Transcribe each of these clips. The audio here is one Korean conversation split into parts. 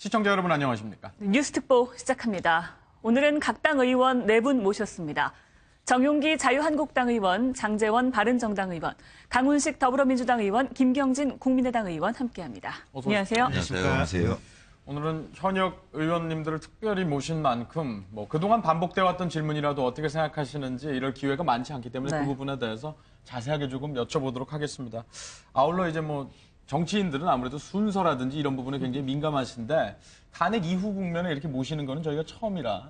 시청자 여러분 안녕하십니까? 뉴스특보 시작합니다. 오늘은 각 당 의원 4분 모셨습니다. 정용기 자유한국당 의원, 장제원 바른정당 의원, 강훈식 더불어민주당 의원, 김경진 국민의당 의원 함께합니다. 안녕하세요. 안녕하세요. 오늘은 현역 의원님들을 특별히 모신 만큼 그동안 반복돼 왔던 질문이라도 어떻게 생각하시는지 이럴 기회가 많지 않기 때문에 그 부분에 대해서 자세하게 조금 여쭤보도록 하겠습니다. 아울러 이제 정치인들은 아무래도 순서라든지 이런 부분에 굉장히 민감하신데 탄핵 이후 국면에 이렇게 모시는 거는 저희가 처음이라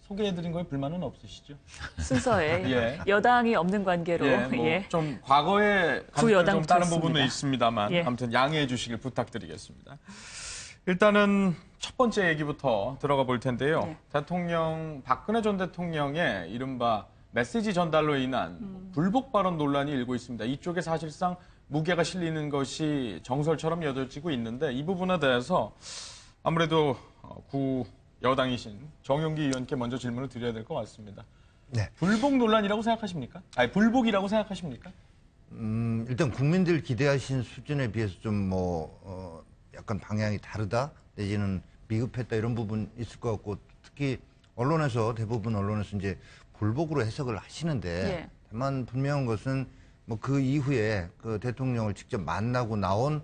소개해드린 거에 불만은 없으시죠? 순서에 예. 여당이 없는 관계로 좀 과거에 구여당 좀 다른 부분은 있습니다만 아무튼 양해해 주시길 부탁드리겠습니다. 일단은 첫 번째 얘기부터 들어가 볼 텐데요. 박근혜 전 대통령의 이른바 메시지 전달로 인한 불복 발언 논란이 일고 있습니다. 이쪽에 사실상 무게가 실리는 것이 정설처럼 여겨지고 있는데 이 부분에 대해서 아무래도 구 여당이신 정용기 의원께 먼저 질문을 드려야 될 것 같습니다. 네. 불복 논란이라고 생각하십니까? 아니, 불복이라고 생각하십니까? 일단 국민들 기대하신 수준에 비해서 좀 약간 방향이 다르다 내지는 미흡했다 이런 부분 있을 것 같고 특히 대부분 언론에서 이제 불복으로 해석을 하시는데 다만 분명한 것은 그 이후에 그 대통령을 직접 만나고 나온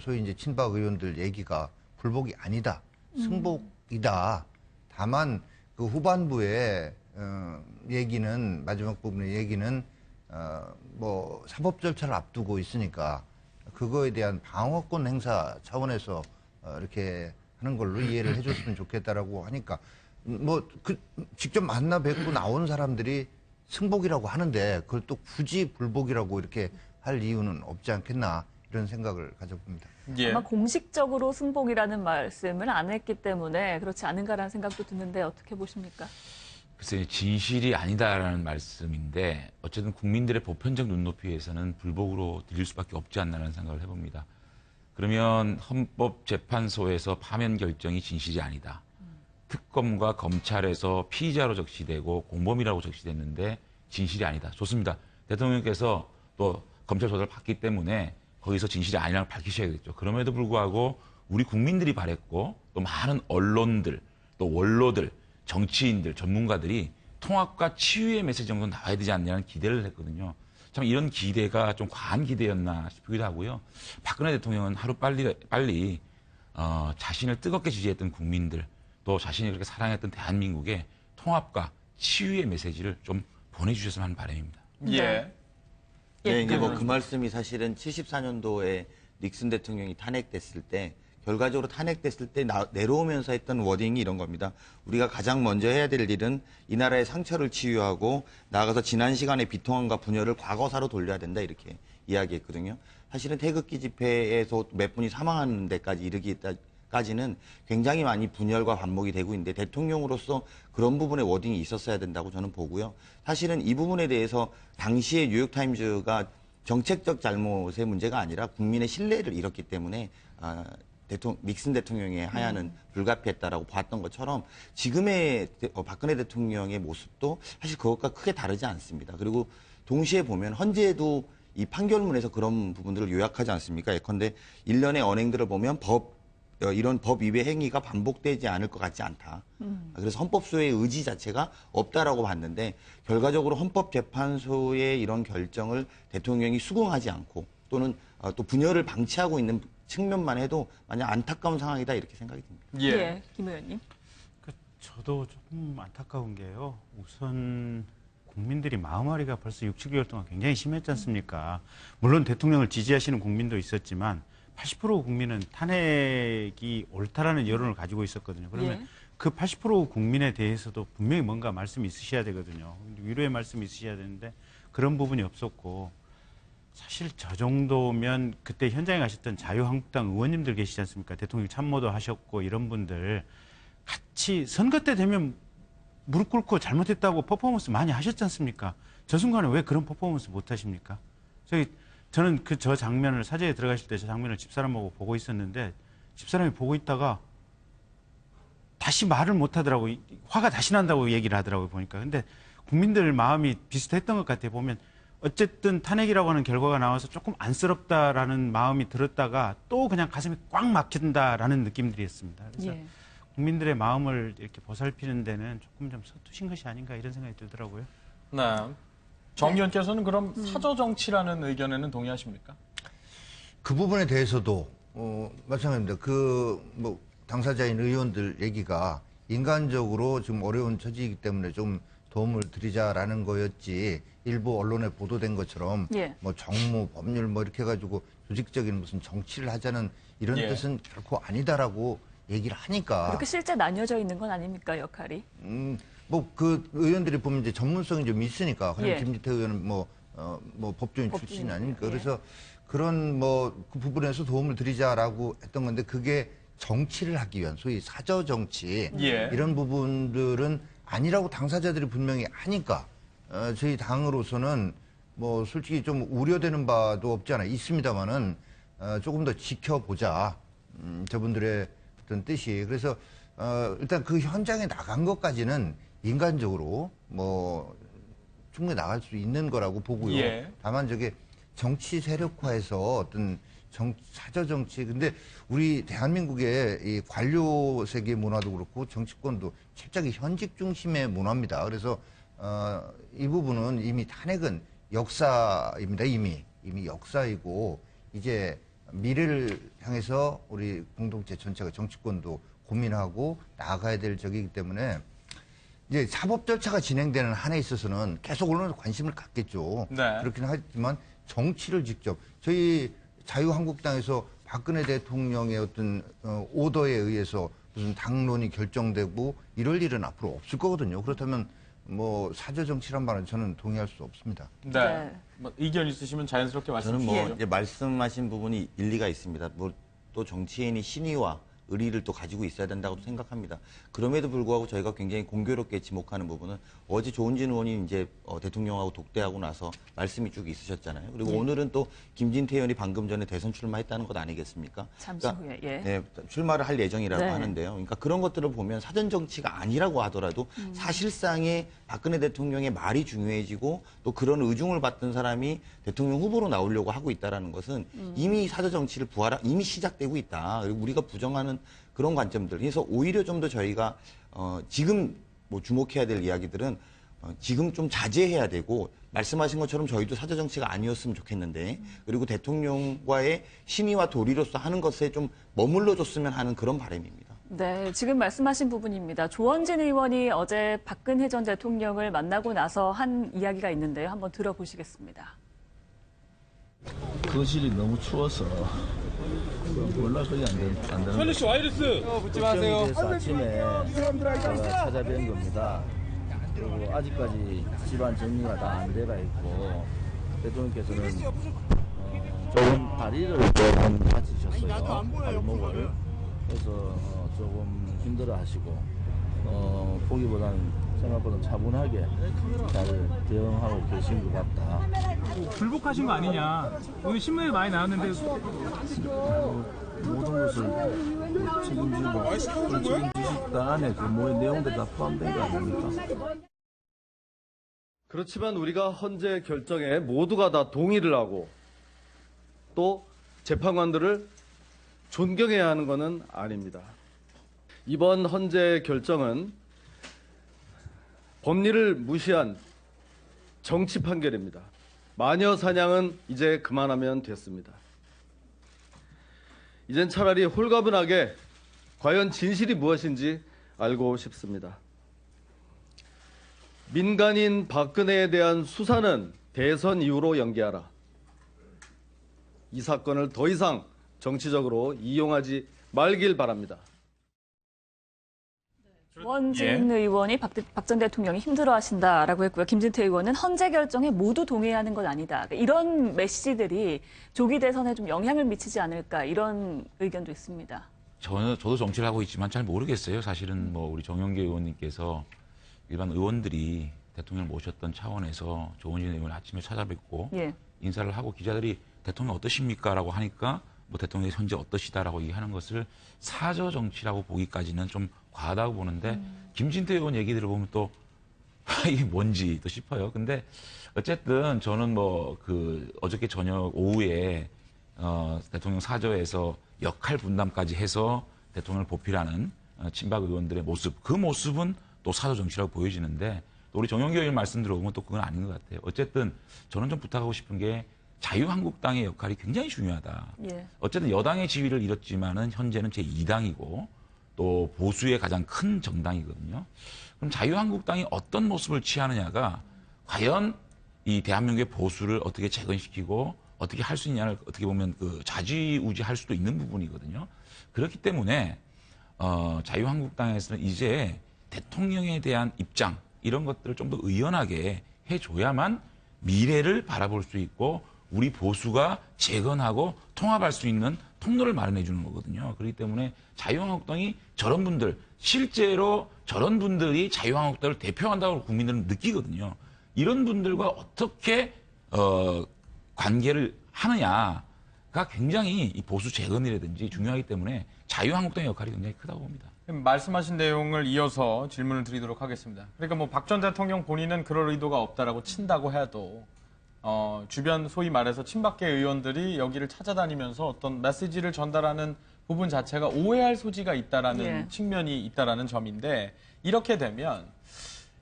소위 이제 친박 의원들 얘기가 불복이 아니다. 승복이다. 다만 그 후반부에 얘기는 마지막 부분의 얘기는 사법 절차를 앞두고 있으니까 그거에 대한 방어권 행사 차원에서 이렇게 하는 걸로 이해를 해줬으면 좋겠다라고 하니까 직접 만나 뵙고 나온 사람들이 승복이라고 하는데 그걸 또 굳이 불복이라고 이렇게 할 이유는 없지 않겠나 이런 생각을 가져봅니다. 아마 공식적으로 승복이라는 말씀을 안 했기 때문에 그렇지 않은가라는 생각도 드는데 어떻게 보십니까? 글쎄 진실이 아니다라는 말씀인데 어쨌든 국민들의 보편적 눈높이에서는 불복으로 들릴 수밖에 없지 않나라는 생각을 해봅니다. 그러면 헌법재판소에서 파면 결정이 진실이 아니다. 특검과 검찰에서 피의자로 적시되고 공범이라고 적시됐는데 진실이 아니다. 좋습니다. 대통령께서 또 검찰 조사를 받기 때문에 거기서 진실이 아니라는 걸 밝히셔야겠죠. 그럼에도 불구하고 우리 국민들이 바랬고 또 많은 언론들, 또 원로들, 정치인들, 전문가들이 통합과 치유의 메시지 정도는 나와야 되지 않냐는 기대를 했거든요. 참 이런 기대가 좀 과한 기대였나 싶기도 하고요. 박근혜 대통령은 하루 빨리 자신을 뜨겁게 지지했던 국민들, 또 자신이 그렇게 사랑했던 대한민국의 통합과 치유의 메시지를 좀 보내주셨으면 하는 바람입니다. 예. 네, 이제 그 말씀이 사실은 74년도에 닉슨 대통령이 탄핵됐을 때 결과적으로 탄핵됐을 때 내려오면서 했던 워딩이 이런 겁니다. 우리가 가장 먼저 해야 될 일은 이 나라의 상처를 치유하고 나아가서 지난 시간의 비통함과 분열을 과거사로 돌려야 된다 이렇게 이야기했거든요. 사실은 태극기 집회에서 몇 분이 사망하는 데까지 이르기까지는 굉장히 많이 분열과 반복이 되고 있는데 대통령으로서 그런 부분의 워딩이 있었어야 된다고 저는 보고요. 사실은 이 부분에 대해서 당시에 뉴욕타임즈가 정책적 잘못의 문제가 아니라 국민의 신뢰를 잃었기 때문에 닉슨 대통령의 하야는 불가피했다라고 봤던 것처럼 지금의 박근혜 대통령의 모습도 사실 그것과 크게 다르지 않습니다. 그리고 동시에 보면 헌재에도 이 판결문에서 그런 부분들을 요약하지 않습니까? 예컨대 일련의 언행들을 보면 이런 법 위배 행위가 반복되지 않을 것 같지 않다. 그래서 헌법소의 의지 자체가 없다라고 봤는데 결과적으로 헌법재판소의 이런 결정을 대통령이 수긍하지 않고 또는 또 분열을 방치하고 있는 측면만 해도 마냥 안타까운 상황이다 이렇게 생각이 듭니다. 예, 김 의원님. 저도 조금 안타까운 게요. 우선 국민들이 마음앓이가 벌써 6, 7개월 동안 굉장히 심했지 않습니까? 물론 대통령을 지지하시는 국민도 있었지만 80% 국민은 탄핵이 옳다라는 여론을 가지고 있었거든요. 그러면 그 80% 국민에 대해서도 분명히 뭔가 말씀이 있으셔야 되거든요. 위로의 말씀이 있으셔야 되는데 그런 부분이 없었고 사실 저 정도면 그때 현장에 가셨던 자유한국당 의원님들 계시지 않습니까? 대통령 참모도 하셨고 이런 분들 같이 선거 때 되면 무릎 꿇고 잘못했다고 퍼포먼스 많이 하셨지 않습니까? 저 순간에 왜 그런 퍼포먼스 못 하십니까? 저는 저 장면을 사제에 들어가실 때 저 장면을 집사람하고 보고 있었는데 집사람이 보고 있다가 다시 말을 못 하더라고요. 화가 다시 난다고 얘기를 하더라고요, 보니까. 근데 국민들 마음이 비슷했던 것 같아요. 보면 어쨌든 탄핵이라고 하는 결과가 나와서 조금 안쓰럽다라는 마음이 들었다가 또 그냥 가슴이 꽉 막힌다라는 느낌들이었습니다. 그래서 예. 국민들의 마음을 이렇게 보살피는 데는 조금 좀 서투신 것이 아닌가 이런 생각이 들더라고요. 네. 정 의원께서는 그럼 사저 정치라는 의견에는 동의하십니까? 그 부분에 대해서도 마찬가지입니다. 뭐 당사자인 의원들 얘기가 인간적으로 지금 어려운 처지이기 때문에 좀 도움을 드리자라는 거였지, 일부 언론에 보도된 것처럼 예. 뭐 정무, 법률 뭐 이렇게 해가지고 조직적인 무슨 정치를 하자는 이런 예. 뜻은 결코 아니다라고 얘기를 하니까. 그렇게 실제 나뉘어져 있는 건 아닙니까, 역할이? 뭐 그 의원들이 보면 이제 전문성이 좀 있으니까. 예. 김진태 의원은 뭐 법조인 출신 법조인이고요. 아닙니까? 예. 그래서 그런 그 부분에서 도움을 드리자라고 했던 건데, 그게 정치를 하기 위한 소위 사저 정치 예. 이런 부분들은 아니라고 당사자들이 분명히 하니까 저희 당으로서는 뭐 솔직히 좀 우려되는 바도 없지 않아 있습니다만은 조금 더 지켜보자, 저분들의 어떤 뜻이. 그래서 일단 그 현장에 나간 것까지는 인간적으로 뭐 충분히 나갈 수 있는 거라고 보고요. 예. 다만 저게 정치 세력화해서 어떤 사저 정치. 근데 우리 대한민국의 이 관료 세계 문화도 그렇고 정치권도 철저하게 현직 중심의 문화입니다. 그래서 이 부분은 이미 탄핵은 역사입니다. 이미 역사이고, 이제 미래를 향해서 우리 공동체 전체가, 정치권도 고민하고 나아가야 될 적이기 때문에 이제 사법 절차가 진행되는 한에 있어서는 계속 언론에 관심을 갖겠죠. 네. 그렇긴 하지만 정치를 직접, 저희 자유한국당에서 박근혜 대통령의 어떤 오더에 의해서 무슨 당론이 결정되고 이럴 일은 앞으로 없을 거거든요. 그렇다면 뭐 사저 정치란 말은 저는 동의할 수 없습니다. 네. 네. 뭐 의견 있으시면 자연스럽게 말씀 저는 뭐 주시죠. 이제 말씀하신 부분이 일리가 있습니다. 뭐 또 정치인이 신의와 의리를 또 가지고 있어야 된다고 생각합니다. 그럼에도 불구하고 저희가 굉장히 공교롭게 지목하는 부분은, 어제 조은진 의원이 이제 대통령하고 독대하고 나서 말씀이 쭉 있으셨잖아요. 그리고 오늘은 또 김진태 의원이 방금 전에 대선 출마했다는 것 아니겠습니까? 잠시 후에, 예. 네, 출마를 할 예정이라고 네. 하는데요. 그러니까 그런 것들을 보면 사전 정치가 아니라고 하더라도 사실상의 박근혜 대통령의 말이 중요해지고, 또 그런 의중을 받던 사람이 대통령 후보로 나오려고 하고 있다는 것은 이미 사저 정치를 이미 시작되고 있다. 그리고 우리가 부정하는 그런 관점들. 그래서 오히려 좀 더 저희가 지금 뭐 주목해야 될 이야기들은 지금 좀 자제해야 되고, 말씀하신 것처럼 저희도 사저 정치가 아니었으면 좋겠는데, 그리고 대통령과의 신의와 도리로서 하는 것에 좀 머물러줬으면 하는 그런 바람입니다. 네, 지금 말씀하신 부분입니다. 조원진 의원이 어제 박근혜 전 대통령을 만나고 나서 한 이야기가 있는데요. 한번 들어보시겠습니다. 거실이 너무 추워서 연락이 안 되는. 현우 씨 와이러스 묻지 마세요. 걱정이 돼서 아침에 제가 찾아뵌 겁니다. 그리고 아직까지 집안 정리가 다 안 돼가 있고, 대통령께서는 조금 다리를 조금 다치셨어요. 발목을. 그래서 조금 힘들어하시고, 보기보다는 생각보다 차분하게 잘 대응하고 계신 것 같다. 불복하신 거 아니냐. 오늘 신문에 많이 나왔는데 모든 것을 책임지고 안에 그 모든 내용들 다 포함된 거 아닙니까? 그렇지만 우리가 헌재 결정에 모두가 다 동의를 하고 또 재판관들을 존경해야 하는 것은 아닙니다. 이번 헌재 결정은 법리를 무시한 정치 판결입니다. 마녀 사냥은 이제 그만하면 됐습니다. 이젠 차라리 홀가분하게 과연 진실이 무엇인지 알고 싶습니다. 민간인 박근혜에 대한 수사는 대선 이후로 연기하라. 이 사건을 더 이상 정치적으로 이용하지 말길 바랍니다. 조원진 의원이 박 전 대통령이 힘들어하신다라고 했고요. 김진태 의원은 헌재 결정에 모두 동의하는 건 아니다. 이런 메시지들이 조기 대선에 좀 영향을 미치지 않을까, 이런 의견도 있습니다. 저도 정치를 하고 있지만 잘 모르겠어요. 사실은 뭐 우리 정영계 의원님께서 일반 의원들이 대통령을 모셨던 차원에서 조원진 의원을 아침에 찾아뵙고 예. 인사를 하고, 기자들이 대통령 어떠십니까? 라고 하니까 뭐 대통령이 현재 어떠시다라고 얘기하는 것을 사저 정치라고 보기까지는 좀 과하다고 보는데, 김진태 의원 얘기 들어보면 또 이게 뭔지 또 싶어요. 근데 어쨌든 저는 뭐 그 어저께 저녁 오후에 대통령 사저에서 역할 분담까지 해서 대통령을 보필하는 친박 의원들의 모습, 그 모습은 또 사저 정치라고 보여지는데 또 우리 정용기 의원 말씀 들어보면 또 그건 아닌 것 같아요. 어쨌든 저는 좀 부탁하고 싶은 게 자유한국당의 역할이 굉장히 중요하다. 예. 어쨌든 여당의 지위를 잃었지만은 현재는 제2당이고 또 보수의 가장 큰 정당이거든요. 그럼 자유한국당이 어떤 모습을 취하느냐가 과연 이 대한민국의 보수를 어떻게 재건시키고 어떻게 할 수 있냐를 어떻게 보면 그 좌지우지할 수도 있는 부분이거든요. 그렇기 때문에 자유한국당에서는 이제 대통령에 대한 입장 이런 것들을 좀 더 의연하게 해줘야만 미래를 바라볼 수 있고 우리 보수가 재건하고 통합할 수 있는 통로를 마련해 주는 거거든요. 그렇기 때문에 자유한국당이 저런 분들, 실제로 저런 분들이 자유한국당을 대표한다고 국민들은 느끼거든요. 이런 분들과 어떻게 관계를 하느냐가 굉장히 이 보수 재건이라든지 중요하기 때문에 자유한국당의 역할이 굉장히 크다고 봅니다. 말씀하신 내용을 이어서 질문을 드리도록 하겠습니다. 그러니까 뭐 박 전 대통령 본인은 그럴 의도가 없다라고 친다고 해도 주변 소위 말해서 친박계 의원들이 여기를 찾아다니면서 어떤 메시지를 전달하는 부분 자체가 오해할 소지가 있다라는 예. 측면이 있다라는 점인데 이렇게 되면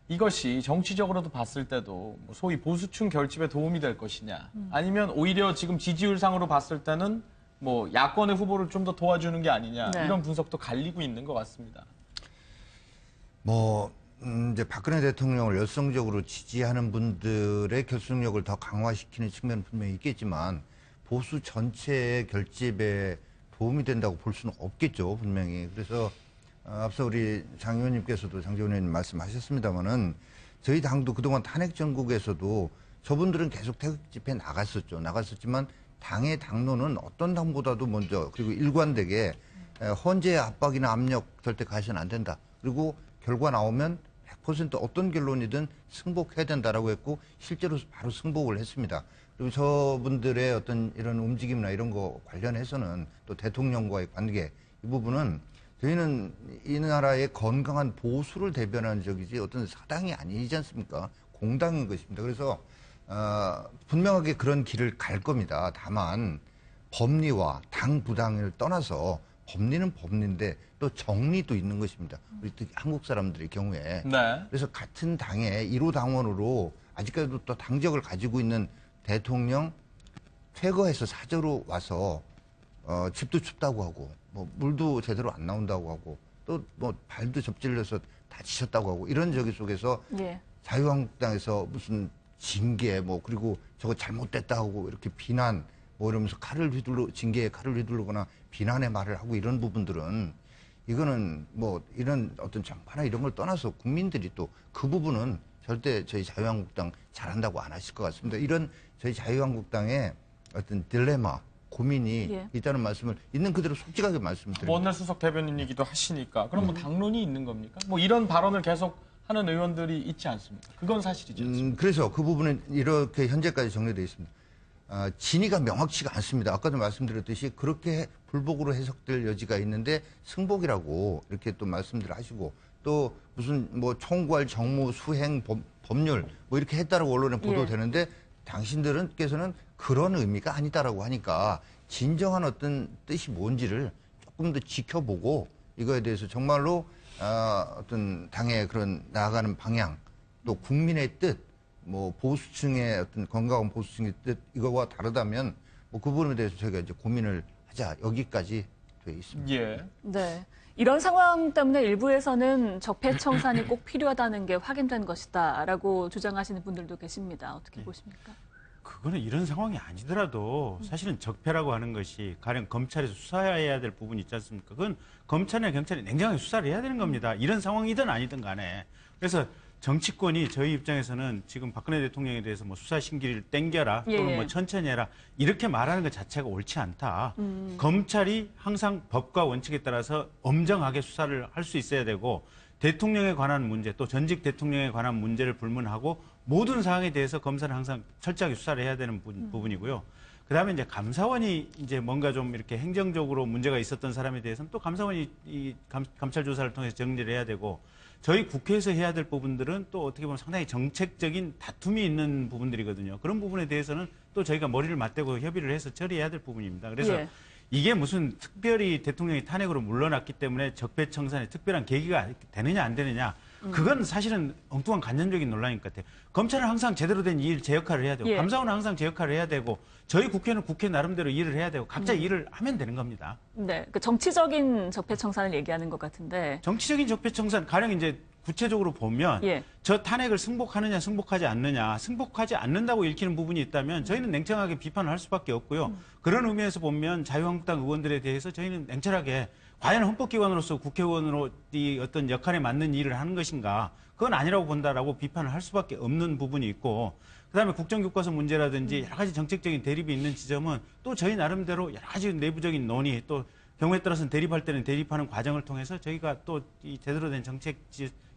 이것이 정치적으로도 봤을 때도 소위 보수층 결집에 도움이 될 것이냐 아니면 오히려 지금 지지율상으로 봤을 때는 뭐 야권의 후보를 좀 더 도와주는 게 아니냐 네. 이런 분석도 갈리고 있는 것 같습니다. 뭐 이제 박근혜 대통령을 열성적으로 지지하는 분들의 결속력을 더 강화시키는 측면은 분명히 있겠지만 보수 전체의 결집에 도움이 된다고 볼 수는 없겠죠, 분명히. 그래서 앞서 우리 장 의원님께서도 장재원 의원님 말씀하셨습니다마는 저희 당도 그동안 탄핵 전국에서도 저분들은 계속 태극 집회 나갔었지만 당의 당론은 어떤 당보다도 먼저 그리고 일관되게 헌재의 압박이나 압력 절대 가해서는 안 된다. 그리고 결과 나오면 100% 어떤 결론이든 승복해야 된다라고 했고 실제로 바로 승복을 했습니다. 그리고 저분들의 어떤 이런 움직임이나 이런 거 관련해서는 또 대통령과의 관계 이 부분은 저희는 이 나라의 건강한 보수를 대변하는 적이지 어떤 사당이 아니지 않습니까? 공당인 것입니다. 그래서 분명하게 그런 길을 갈 겁니다. 다만 법리와 당 부당을 떠나서 법리는 법리인데 또 정리도 있는 것입니다. 우리 특히 한국 사람들의 경우에. 네. 그래서 같은 당의 1호 당원으로 아직까지도 또 당적을 가지고 있는 대통령 퇴거해서 사저로 와서 집도 춥다고 하고 뭐 물도 제대로 안 나온다고 하고 또 뭐 발도 접질려서 다치셨다고 하고 이런 저기 속에서 예. 자유한국당에서 무슨 징계 뭐 그리고 저거 잘못됐다 하고 이렇게 비난 뭐 이러면서 징계에 칼을 휘두르거나 비난의 말을 하고 이런 부분들은 이거는 뭐 이런 어떤 정파나 이런 걸 떠나서 국민들이 또 그 부분은 절대 저희 자유한국당 잘한다고 안 하실 것 같습니다. 이런 저희 자유한국당의 어떤 딜레마 고민이 예. 있다는 말씀을 있는 그대로 솔직하게 말씀드립니다. 원내수석 대변인이기도 하시니까 그럼 뭐 당론이 있는 겁니까? 뭐 이런 발언을 계속 하는 의원들이 있지 않습니까? 그건 사실이지 않습니까? 그래서 그 부분은 이렇게 현재까지 정리되어 있습니다. 진위가 명확치가 않습니다. 아까도 말씀드렸듯이 그렇게 불복으로 해석될 여지가 있는데 승복이라고 이렇게 또 말씀들 하시고 또 무슨 뭐 총괄 정무 수행 법률 뭐 이렇게 했다라고 언론에 보도되는데 당신들은께서는 그런 의미가 아니다라고 하니까 진정한 어떤 뜻이 뭔지를 조금 더 지켜보고 이거에 대해서 정말로 어떤 당의 그런 나아가는 방향 또 국민의 뜻 뭐 보수층의 어떤 건강한 보수층의 뜻 이거와 다르다면 뭐 그 부분에 대해서 저희가 이제 고민을 하자 여기까지 돼 있습니다. 예. 네. 이런 상황 때문에 일부에서는 적폐청산이 꼭 필요하다는 게 확인된 것이다라고 주장하시는 분들도 계십니다. 어떻게 보십니까? 그거는 이런 상황이 아니더라도 사실은 적폐라고 하는 것이 가령 검찰에서 수사해야 될 부분이 있지 않습니까? 그건 검찰이나 경찰이 냉정하게 수사를 해야 되는 겁니다. 이런 상황이든 아니든 간에. 그래서 정치권이 저희 입장에서는 지금 박근혜 대통령에 대해서 뭐 수사 심기를 땡겨라 또는 예. 뭐 천천히 해라 이렇게 말하는 것 자체가 옳지 않다. 검찰이 항상 법과 원칙에 따라서 엄정하게 수사를 할 수 있어야 되고 대통령에 관한 문제 또 전직 대통령에 관한 문제를 불문하고 모든 사항에 대해서 검사는 항상 철저하게 수사를 해야 되는 부분이고요. 그다음에 이제 감사원이 이제 뭔가 좀 이렇게 행정적으로 문제가 있었던 사람에 대해서는 또 감사원이 이 감찰 조사를 통해서 정리를 해야 되고 저희 국회에서 해야 될 부분들은 또 어떻게 보면 상당히 정책적인 다툼이 있는 부분들이거든요. 그런 부분에 대해서는 또 저희가 머리를 맞대고 협의를 해서 처리해야 될 부분입니다. 그래서 예. 이게 무슨 특별히 대통령이 탄핵으로 물러났기 때문에 적폐청산에 특별한 계기가 되느냐 안 되느냐 그건 사실은 엉뚱한 간접적인 논란인 것 같아요. 검찰은 항상 제대로 된 일, 제 역할을 해야 되고 예. 감사원은 항상 제 역할을 해야 되고 저희 국회는 국회 나름대로 일을 해야 되고 각자 일을 하면 되는 겁니다. 네, 그 정치적인 적폐청산을 얘기하는 것 같은데. 정치적인 적폐청산 가령 이제 구체적으로 보면 예. 저 탄핵을 승복하느냐 승복하지 않느냐 승복하지 않는다고 읽히는 부분이 있다면 저희는 냉정하게 비판을 할 수밖에 없고요. 그런 의미에서 보면 자유한국당 의원들에 대해서 저희는 냉철하게 과연 헌법기관으로서 국회의원으로 이 어떤 역할에 맞는 일을 하는 것인가 그건 아니라고 본다라고 비판을 할 수밖에 없는 부분이 있고 그다음에 국정교과서 문제라든지 여러 가지 정책적인 대립이 있는 지점은 또 저희 나름대로 여러 가지 내부적인 논의 또 경우에 따라서는 대립할 때는 대립하는 과정을 통해서 저희가 또 이 제대로 된 정책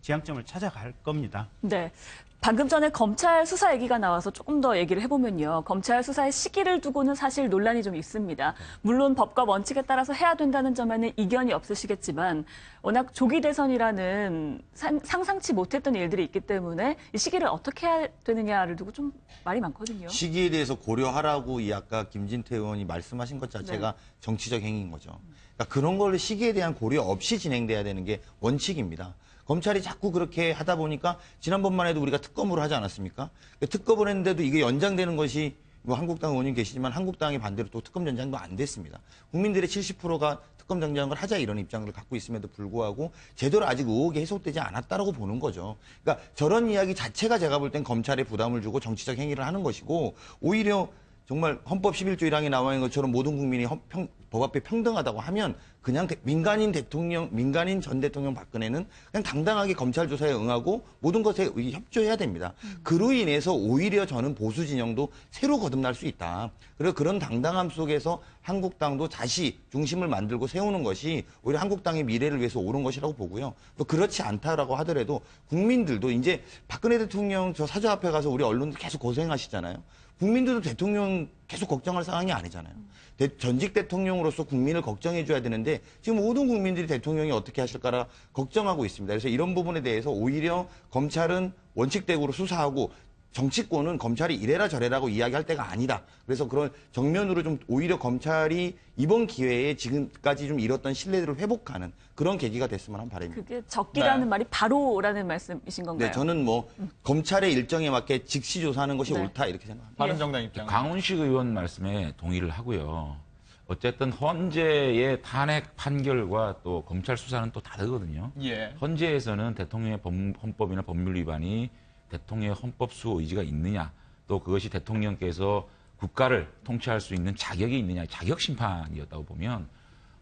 지향점을 찾아갈 겁니다. 네. 방금 전에 검찰 수사 얘기가 나와서 조금 더 얘기를 해보면요. 검찰 수사의 시기를 두고는 사실 논란이 좀 있습니다. 물론 법과 원칙에 따라서 해야 된다는 점에는 이견이 없으시겠지만 워낙 조기 대선이라는 상상치 못했던 일들이 있기 때문에 이 시기를 어떻게 해야 되느냐를 두고 좀 말이 많거든요. 시기에 대해서 고려하라고 이 아까 김진태 의원이 말씀하신 것 자체가 네. 정치적 행위인 거죠. 그러니까 그런 걸 시기에 대한 고려 없이 진행돼야 되는 게 원칙입니다. 검찰이 자꾸 그렇게 하다 보니까 지난번만 해도 우리가 특검으로 하지 않았습니까? 특검을 했는데도 이게 연장되는 것이 뭐 한국당 의원님 계시지만 한국당이 반대로 또 특검 연장도 안 됐습니다. 국민들의 70%가 특검 연장을 하자 이런 입장을 갖고 있음에도 불구하고 제대로 아직 의혹이 해소되지 않았다라고 보는 거죠. 그러니까 저런 이야기 자체가 제가 볼 땐 검찰에 부담을 주고 정치적 행위를 하는 것이고 오히려 정말 헌법 11조 1항에 나와 있는 것처럼 모든 국민이 법 앞에 평등하다고 하면 그냥 민간인 전 대통령 박근혜는 그냥 당당하게 검찰 조사에 응하고 모든 것에 협조해야 됩니다. 그로 인해서 오히려 저는 보수 진영도 새로 거듭날 수 있다. 그리고 그런 당당함 속에서 한국당도 다시 중심을 만들고 세우는 것이 오히려 한국당의 미래를 위해서 옳은 것이라고 보고요. 또 그렇지 않다라고 하더라도 국민들도 이제 박근혜 대통령 저 사저 앞에 가서 우리 언론들 계속 고생하시잖아요. 국민들도 대통령 계속 걱정할 상황이 아니잖아요. 전직 대통령으로서 국민을 걱정해 줘야 되는데 지금 모든 국민들이 대통령이 어떻게 하실까라 걱정하고 있습니다. 그래서 이런 부분에 대해서 오히려 검찰은 원칙대로 수사하고 정치권은 검찰이 이래라 저래라고 이야기할 때가 아니다. 그래서 그런 정면으로 좀 오히려 검찰이 이번 기회에 지금까지 좀 잃었던 신뢰들을 회복하는 그런 계기가 됐으면 하는 바람입니다. 그게 적기라는 네. 말이 바로라는 말씀이신 건가요? 네, 저는 뭐 검찰의 일정에 맞게 즉시 조사하는 것이 네. 옳다 이렇게 생각합니다. 바른정당 입장. 강훈식 의원 말씀에 동의를 하고요. 어쨌든 헌재의 탄핵 판결과 또 검찰 수사는 또 다르거든요. 예. 헌재에서는 대통령의 헌법이나 법률 위반이 대통령의 헌법 수호 의지가 있느냐, 또 그것이 대통령께서 국가를 통치할 수 있는 자격이 있느냐, 자격 심판이었다고 보면,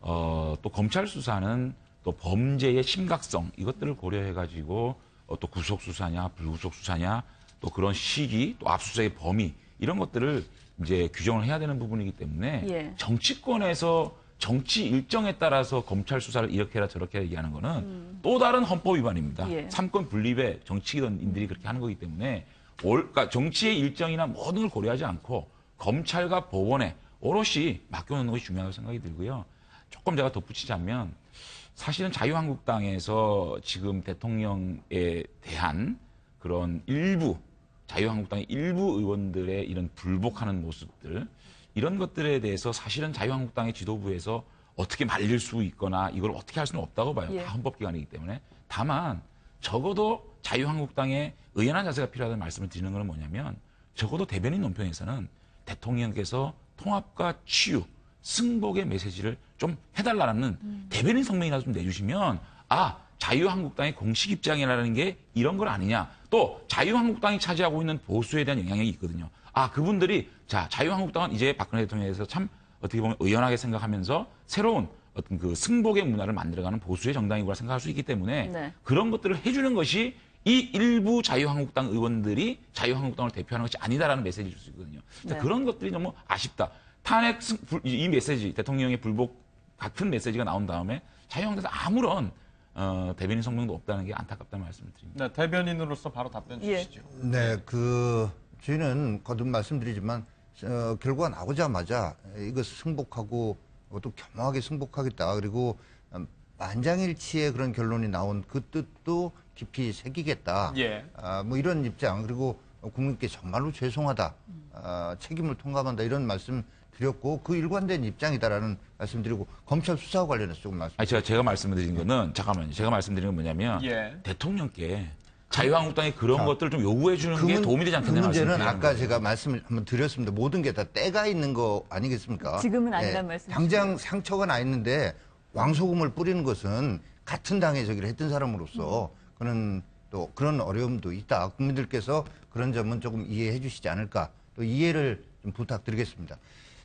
또 검찰 수사는 또 범죄의 심각성 이것들을 고려해가지고 또 구속 수사냐, 불구속 수사냐, 또 그런 시기, 또 압수수색의 범위 이런 것들을 이제 규정을 해야 되는 부분이기 때문에 예. 정치권에서 정치 일정에 따라서 검찰 수사를 이렇게 해라 저렇게 해라 얘기하는 거는 또 다른 헌법 위반입니다. 예. 삼권 분립에 정치인들이 그렇게 하는 거기 때문에 그러니까 정치의 일정이나 모든 걸 고려하지 않고 검찰과 법원에 오롯이 맡겨놓는 것이 중요하다고 생각이 들고요. 조금 제가 덧붙이자면 사실은 자유한국당에서 지금 대통령에 대한 그런 자유한국당의 일부 의원들의 이런 불복하는 모습들 이런 것들에 대해서 사실은 자유한국당의 지도부에서 어떻게 말릴 수 있거나 이걸 어떻게 할 수는 없다고 봐요. 예. 다 헌법기관이기 때문에. 다만 적어도 자유한국당의 의연한 자세가 필요하다는 말씀을 드리는 것은 뭐냐면 적어도 대변인 논평에서는 대통령께서 통합과 치유, 승복의 메시지를 좀 해달라는 대변인 성명이라도 좀 내주시면 자유한국당의 공식 입장이라는 게 이런 건 아니냐. 또 자유한국당이 차지하고 있는 보수에 대한 영향력이 있거든요. 그분들이 자유한국당은 이제 박근혜 대통령에 대해서 참 어떻게 보면 의연하게 생각하면서 새로운 어떤 그 승복의 문화를 만들어가는 보수의 정당이구나 생각할 수 있기 때문에 네. 그런 것들을 해주는 것이 이 일부 자유한국당 의원들이 자유한국당을 대표하는 것이 아니다라는 메시지를 줄 수 있거든요. 네. 그런 것들이 너무 아쉽다. 탄핵 이 메시지, 대통령의 불복 같은 메시지가 나온 다음에 자유한국당에서 아무런 대변인 성명도 없다는 게 안타깝다는 말씀을 드립니다. 네, 대변인으로서 바로 답변 예. 주시죠. 네, 저희는 거듭 말씀드리지만 결과가 나오자마자 이거 승복하고 또 겸허하게 승복하겠다. 그리고 만장일치의 그런 결론이 나온 그 뜻도 깊이 새기겠다. 예. 뭐 이런 입장. 그리고 국민께 정말로 죄송하다. 책임을 통감한다. 이런 말씀 드렸고 그 일관된 입장이다라는 말씀드리고 검찰 수사와 관련해서 조금 말씀. 아니 제가 말씀드린 거는 잠깐만요. 제가 말씀드린 건 뭐냐면 예. 대통령께 자유한국당이 그런 것들을 좀 요구해 주는 게 도움이 되지 않겠냐는 그 문제는 말씀을 아까 제가 말씀을 한번 드렸습니다. 모든 게 다 때가 있는 거 아니겠습니까? 지금은 아니란 말씀이시죠. 당장 상처가 나 있는데 왕소금을 뿌리는 것은 같은 당에 저기를 했던 사람으로서 그는 또 그런 어려움도 있다. 국민들께서 그런 점은 조금 이해해 주시지 않을까. 또 이해를 좀 부탁드리겠습니다.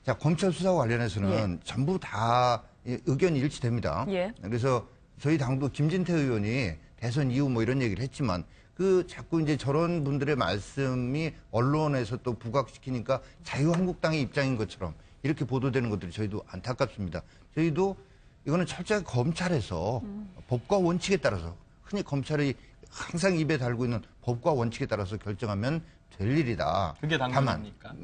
자, 검찰 수사와 관련해서는 전부 다 의견이 일치됩니다. 예. 그래서 저희 당도 김진태 의원이 대선 이후 뭐 이런 얘기를 했지만 그 자꾸 이제 저런 분들의 말씀이 언론에서 또 부각시키니까 자유한국당의 입장인 것처럼 이렇게 보도되는 것들이 저희도 안타깝습니다. 저희도 이거는 철저하게 검찰에서 법과 원칙에 따라서 흔히 검찰이 항상 입에 달고 있는 법과 원칙에 따라서 결정하면 될 일이다. 그게 당연합니까?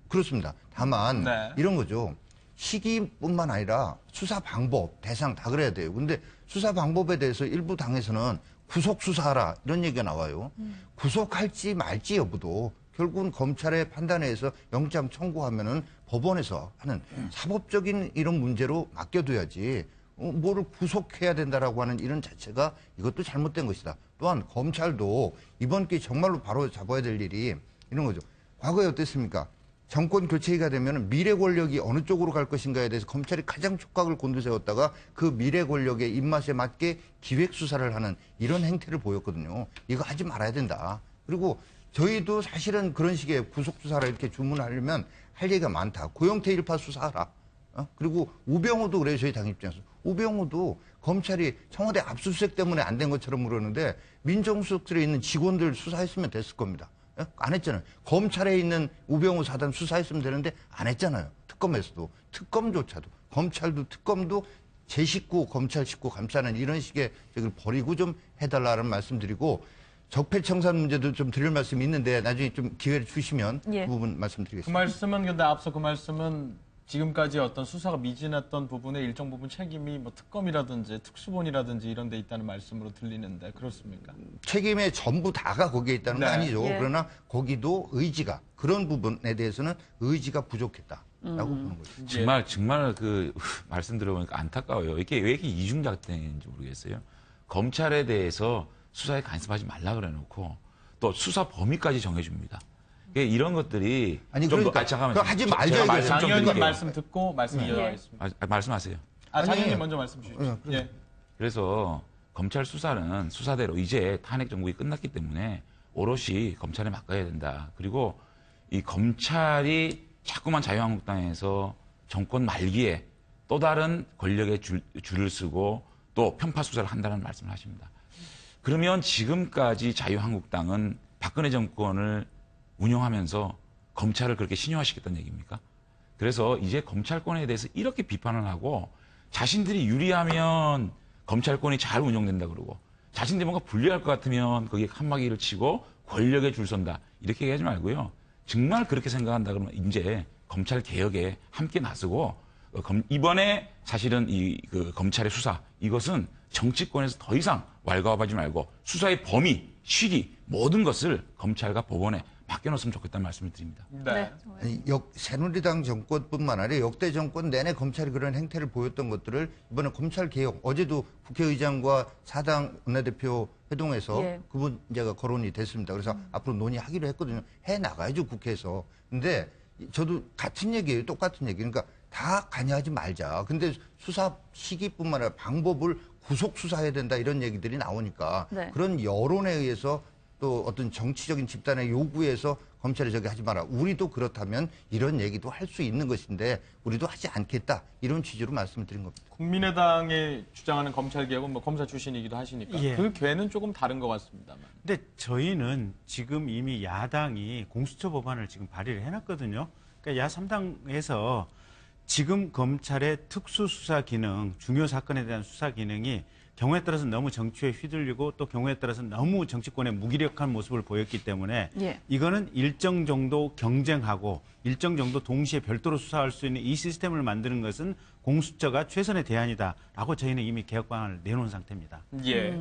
그렇습니다. 다만 네. 이런 거죠. 시기뿐만 아니라 수사 방법, 대상 다 그래야 돼요. 근데 수사 방법에 대해서 일부 당에서는 구속 수사하라 이런 얘기가 나와요. 구속할지 말지 여부도 결국은 검찰의 판단에 의해서 영장 청구하면은 법원에서 하는 사법적인 이런 문제로 맡겨둬야지 뭐를 구속해야 된다라고 하는 이런 자체가 이것도 잘못된 것이다. 또한 검찰도 이번 기회에 정말로 바로 잡아야 될 일이 이런 거죠. 과거에 어땠습니까? 정권 교체가 되면 미래 권력이 어느 쪽으로 갈 것인가에 대해서 검찰이 가장 촉각을 곤두세웠다가 그 미래 권력의 입맛에 맞게 기획 수사를 하는 이런 행태를 보였거든요. 이거 하지 말아야 된다. 그리고 저희도 사실은 그런 식의 구속 수사를 이렇게 주문하려면 할 얘기가 많다. 고영태 일파 수사하라. 그리고 우병우도 그래요. 저희 당 입장에서. 우병우도 검찰이 청와대 압수수색 때문에 안 된 것처럼 그러는데 민정수석실에 있는 직원들 수사했으면 됐을 겁니다. 안 했잖아요. 검찰에 있는 우병우 사단 수사했으면 되는데 안 했잖아요. 특검에서도. 특검조차도. 검찰도 특검도 제 식구, 검찰 식구 감싸는 이런 식의 저기를 버리고 좀 해달라는 말씀드리고 적폐청산 문제도 좀 드릴 말씀이 있는데 나중에 좀 기회를 주시면 예. 그 부분 그 말씀드리겠습니다. 말씀은 근데 앞서 그 말씀은 지금까지 어떤 수사가 미진했던 부분에 일정 부분 책임이 뭐 특검이라든지 특수본이라든지 이런 데 있다는 말씀으로 들리는데 그렇습니까? 책임의 전부 다가 거기에 있다는 건 네. 아니죠. 예. 그러나 거기도 의지가 그런 부분에 대해서는 의지가 부족했다라고 보는 거죠. 정말 그 말씀 들어보니까 안타까워요. 이게 왜 이렇게 이중작전인지 모르겠어요. 검찰에 대해서 수사에 간섭하지 말라 그래놓고 또 수사 범위까지 정해줍니다. 이런 것들이 아니, 좀 그러니까 잠깐만요. 그거 하지 말자 제가 이거예요. 말씀 좀 장의원님 드릴게요. 말씀 듣고 말씀 이어가겠습니다. 말씀하세요. 장의원님 아니, 먼저 말씀 주십시오. 예. 그래서 검찰 수사는 수사대로 이제 탄핵 정국이 끝났기 때문에 오롯이 검찰에 맡겨야 된다. 그리고 이 검찰이 자꾸만 자유한국당에서 정권 말기에 또 다른 권력의 줄을 쓰고 또 편파 수사를 한다는 말씀을 하십니다. 그러면 지금까지 자유한국당은 박근혜 정권을 운영하면서 검찰을 그렇게 신용하시겠다는 얘기입니까? 그래서 이제 검찰권에 대해서 이렇게 비판을 하고 자신들이 유리하면 검찰권이 잘 운영된다 그러고 자신들이 뭔가 불리할 것 같으면 거기에 칸막이를 치고 권력에 줄 선다. 이렇게 얘기하지 말고요. 정말 그렇게 생각한다 그러면 이제 검찰 개혁에 함께 나서고 이번에 사실은 그 검찰의 수사 이것은 정치권에서 더 이상 왈가왈부하지 말고 수사의 범위, 시기 모든 것을 검찰과 법원에 맡겨놓으면 좋겠다는 말씀을 드립니다. 네. 아니, 새누리당 정권뿐만 아니라 역대 정권 내내 검찰이 그런 행태를 보였던 것들을 이번에 검찰 개혁 어제도 국회의장과 사당 원내대표 회동에서 예. 그 문제가 거론이 됐습니다. 그래서 앞으로 논의하기로 했거든요. 해 나가야죠 국회에서. 근데 저도 같은 얘기예요. 똑같은 얘기. 그러니까 다 관여하지 말자. 근데 수사 시기뿐만 아니라 방법을 구속 수사해야 된다 이런 얘기들이 나오니까 네. 그런 여론에 의해서 또 어떤 정치적인 집단의 요구에서 검찰이 저기 하지 마라. 우리도 그렇다면 이런 얘기도 할 수 있는 것인데 우리도 하지 않겠다. 이런 취지로 말씀을 드린 겁니다. 국민의당이 주장하는 검찰 개혁은 뭐 검사 출신이기도 하시니까 예. 그 궤는 조금 다른 것 같습니다만. 근데 저희는 지금 이미 야당이 공수처 법안을 지금 발의를 해놨거든요. 그러니까 야3당에서 지금 검찰의 특수수사 기능, 중요 사건에 대한 수사 기능이 경우에 따라서 너무 정치에 휘둘리고 또 경우에 따라서 너무 정치권에 무기력한 모습을 보였기 때문에 예. 이거는 일정 정도 경쟁하고 일정 정도 동시에 별도로 수사할 수 있는 이 시스템을 만드는 것은 공수처가 최선의 대안이다라고 저희는 이미 개혁 방안을 내놓은 상태입니다. 예.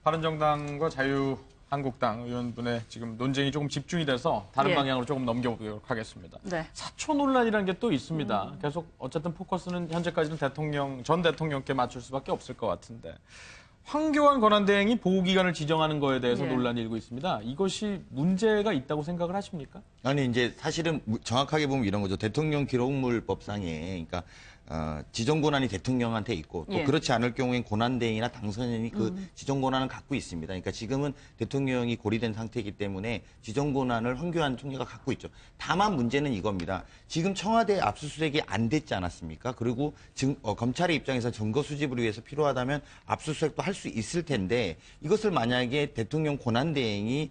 바른정당과 자유한국당 의원분의 지금 논쟁이 조금 집중이 돼서 다른 예. 방향으로 조금 넘겨보도록 하겠습니다. 네. 사초 논란이라는 게 또 있습니다. 계속 어쨌든 포커스는 현재까지는 전 대통령께 맞출 수밖에 없을 것 같은데 황교안 권한대행이 보호기간을 지정하는 거에 대해서 예. 논란이 일고 있습니다. 이것이 문제가 있다고 생각을 하십니까? 아니 이제 사실은 정확하게 보면 이런 거죠. 대통령 기록물법상에 그러니까 지정 권한이 대통령한테 있고 또 예. 그렇지 않을 경우엔 권한대행이나 당선인이 그 지정 권한을 갖고 있습니다. 그러니까 지금은 대통령이 고리된 상태이기 때문에 지정 권한을 황교안 총리가 갖고 있죠. 다만 문제는 이겁니다. 지금 청와대 압수수색이 안 됐지 않았습니까? 그리고 검찰의 입장에서 증거 수집을 위해서 필요하다면 압수수색도 할 수 있을 텐데 이것을 만약에 대통령 권한대행이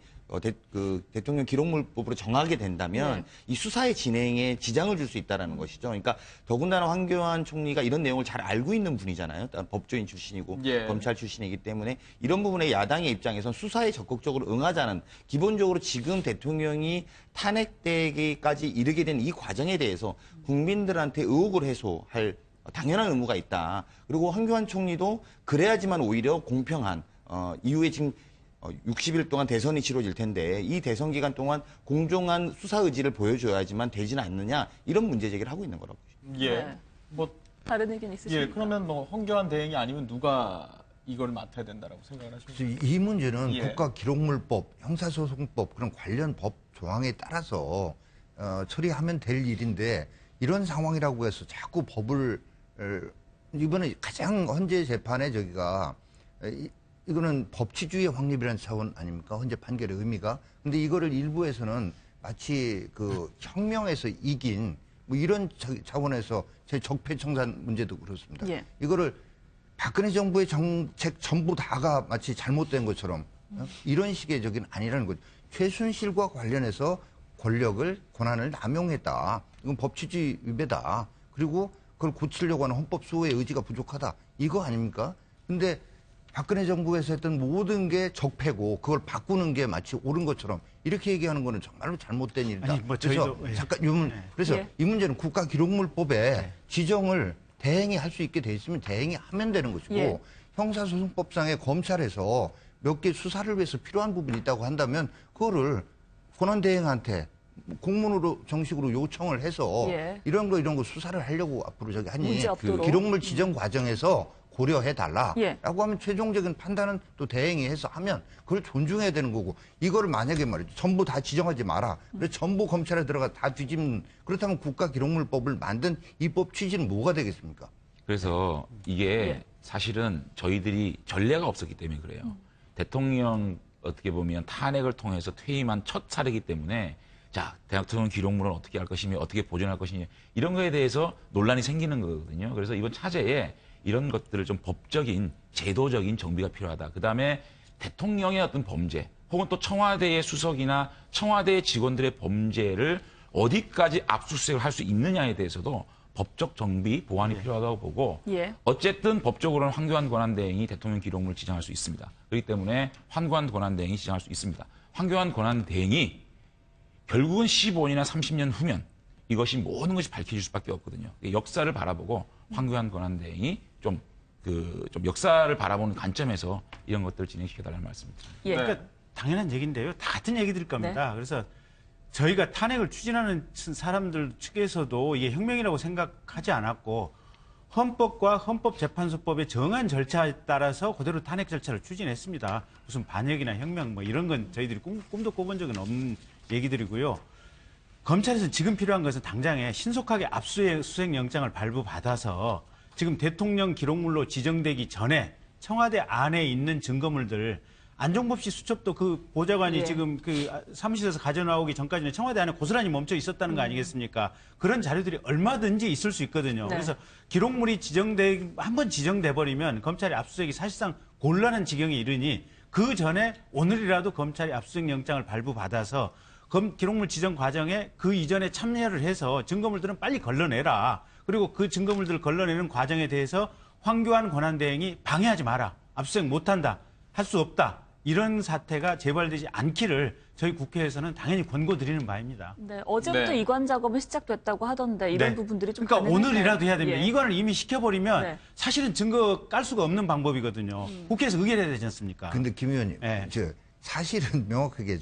대통령 기록물법으로 정하게 된다면 이 수사의 진행에 지장을 줄 수 있다는 것이죠. 그러니까 더군다나 황교안 총리가 이런 내용을 잘 알고 있는 분이잖아요. 법조인 출신이고 예. 검찰 출신이기 때문에 이런 부분에 야당의 입장에선 수사에 적극적으로 응하자는 기본적으로 지금 대통령이 탄핵되기까지 이르게 된 이 과정에 대해서 국민들한테 의혹을 해소할 당연한 의무가 있다. 그리고 황교안 총리도 그래야지만 오히려 공평한 이후에 지금 60일 동안 대선이 치러질 텐데 이 대선 기간 동안 공정한 수사 의지를 보여줘야지만 되지는 않느냐 이런 문제 제기를 하고 있는 거라고 보시면 예. 네. 뭐 다른 의견 있으십니까? 예. 그러면 뭐 황교안 대행이 아니면 누가 이걸 맡아야 된다라고 생각을 하십니까? 그래서 이 문제는 예. 국가기록물법, 형사소송법 그런 관련 법 조항에 따라서 처리하면 될 일인데 이런 상황이라고 해서 자꾸 법을 이번에 가장 헌재 재판에 저기가 이거는 법치주의 확립이라는 차원 아닙니까? 헌재 판결의 의미가. 근데 이거를 일부에서는 마치 그 혁명에서 이긴 뭐 이런 차원에서 제 적폐청산 문제도 그렇습니다. 예. 이거를 박근혜 정부의 정책 전부 다가 마치 잘못된 것처럼 이런 식의 적인 아니라는 거죠. 최순실과 관련해서 권한을 남용했다. 이건 법치주의 위배다. 그리고 그걸 고치려고 하는 헌법 수호의 의지가 부족하다. 이거 아닙니까? 근데 박근혜 정부에서 했던 모든 게 적폐고 그걸 바꾸는 게 마치 옳은 것처럼 이렇게 얘기하는 거는 정말로 잘못된 일이다. 아니, 뭐 그래서 저희도, 예. 잠깐 그래서 예. 이 문제는 국가기록물법에 지정을 대행이 할 수 있게 돼 있으면 대행이 하면 되는 것이고 예. 형사소송법상에 검찰에서 몇 개 수사를 위해서 필요한 부분이 있다고 한다면 그거를 권한대행한테 공문으로 정식으로 요청을 해서 예. 이런 거 수사를 하려고 앞으로 저기 하니 문제 없도록. 기록물 지정 과정에서 고려해 달라라고 예. 하면 최종적인 판단은 또 대행이 해서 하면 그걸 존중해야 되는 거고 이거를 만약에 말이죠 전부 다 지정하지 마라 그래서 전부 검찰에 들어가 다 뒤집는 그렇다면 국가기록물법을 만든 입법 취지는 뭐가 되겠습니까? 그래서 이게 예. 사실은 저희들이 전례가 없었기 때문에 그래요. 대통령 어떻게 보면 탄핵을 통해서 퇴임한 첫 사례이기 때문에 자, 대통령 기록물은 어떻게 할 것이며 어떻게 보존할 것이냐 이런 거에 대해서 논란이 생기는 거거든요. 그래서 이번 차제에 이런 것들을 좀 법적인 제도적인 정비가 필요하다. 그다음에 대통령의 어떤 범죄 혹은 또 청와대의 수석이나 청와대 직원들의 범죄를 어디까지 압수수색을 할 수 있느냐에 대해서도 법적 정비, 보완이 필요하다고 보고 예. 어쨌든 법적으로는 황교안 권한대행이 대통령 기록물을 지정할 수 있습니다. 그렇기 때문에 황교안 권한대행이 지정할 수 있습니다. 황교안 권한대행이 결국은 15년이나 30년 후면 이것이 모든 것이 밝혀질 수밖에 없거든요. 역사를 바라보고 황교안 권한대행이 좀 역사를 바라보는 관점에서 이런 것들을 진행시켜달라는 말씀입니다. 예. 그러니까 당연한 얘기인데요. 다 같은 얘기들일 겁니다. 그래서 저희가 탄핵을 추진하는 사람들 측에서도 이게 혁명이라고 생각하지 않았고 헌법과 헌법재판소법의 정한 절차에 따라서 그대로 탄핵 절차를 추진했습니다. 무슨 반역이나 혁명 뭐 이런 건 저희들이 꿈도 꿔본 적은 없는 얘기들이고요. 검찰에서 지금 필요한 것은 당장에 신속하게 압수수색 영장을 발부받아서 지금 대통령 기록물로 지정되기 전에 청와대 안에 있는 증거물들 안종범 씨 수첩도 그 보좌관이 예. 지금 지금 그 사무실에서 가져나오기 전까지는 청와대 안에 고스란히 멈춰 있었다는 거 아니겠습니까? 그런 자료들이 얼마든지 있을 수 있거든요. 네. 그래서 기록물이 한번 지정돼 버리면 검찰의 압수수색이 사실상 곤란한 지경에 이르니 그 전에 오늘이라도 검찰이 압수수색 영장을 발부받아서 기록물 지정 과정에 그 이전에 참여를 해서 증거물들은 빨리 걸러내라. 그리고 그 증거물들을 걸러내는 과정에 대해서 황교안 권한대행이 방해하지 마라, 압수수색 못한다, 할 수 없다, 이런 사태가 재발되지 않기를 저희 국회에서는 당연히 권고드리는 바입니다. 네, 어제부터 네. 이관 작업은 시작됐다고 하던데 이런 네. 부분들이 좀 그러니까 가능할까요? 오늘이라도 해야 됩니다. 예. 이관을 이미 시켜버리면 네. 사실은 증거 깔 수가 없는 방법이거든요. 국회에서 의결해야 되지 않습니까? 근데 김 의원님, 네. 사실은 명확하게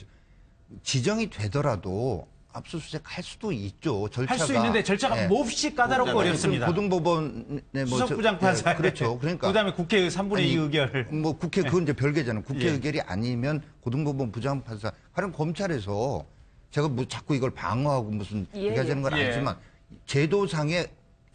지정이 되더라도 압수수색 할 수도 있죠. 절차가. 할 수 있는데 절차가 예. 몹시 까다롭고 어렵습니다. 고등법원의 수석부장판사, 그렇죠. 그러니까 그다음에 국회 3분의 2 의결. 뭐 국회 그건 이제 별개잖아요. 국회 예. 의결이 아니면 고등법원 부장판사, 하는 검찰에서 제가 뭐 자꾸 이걸 방어하고 무슨 예, 얘기하자는 건 예. 아니지만 제도상의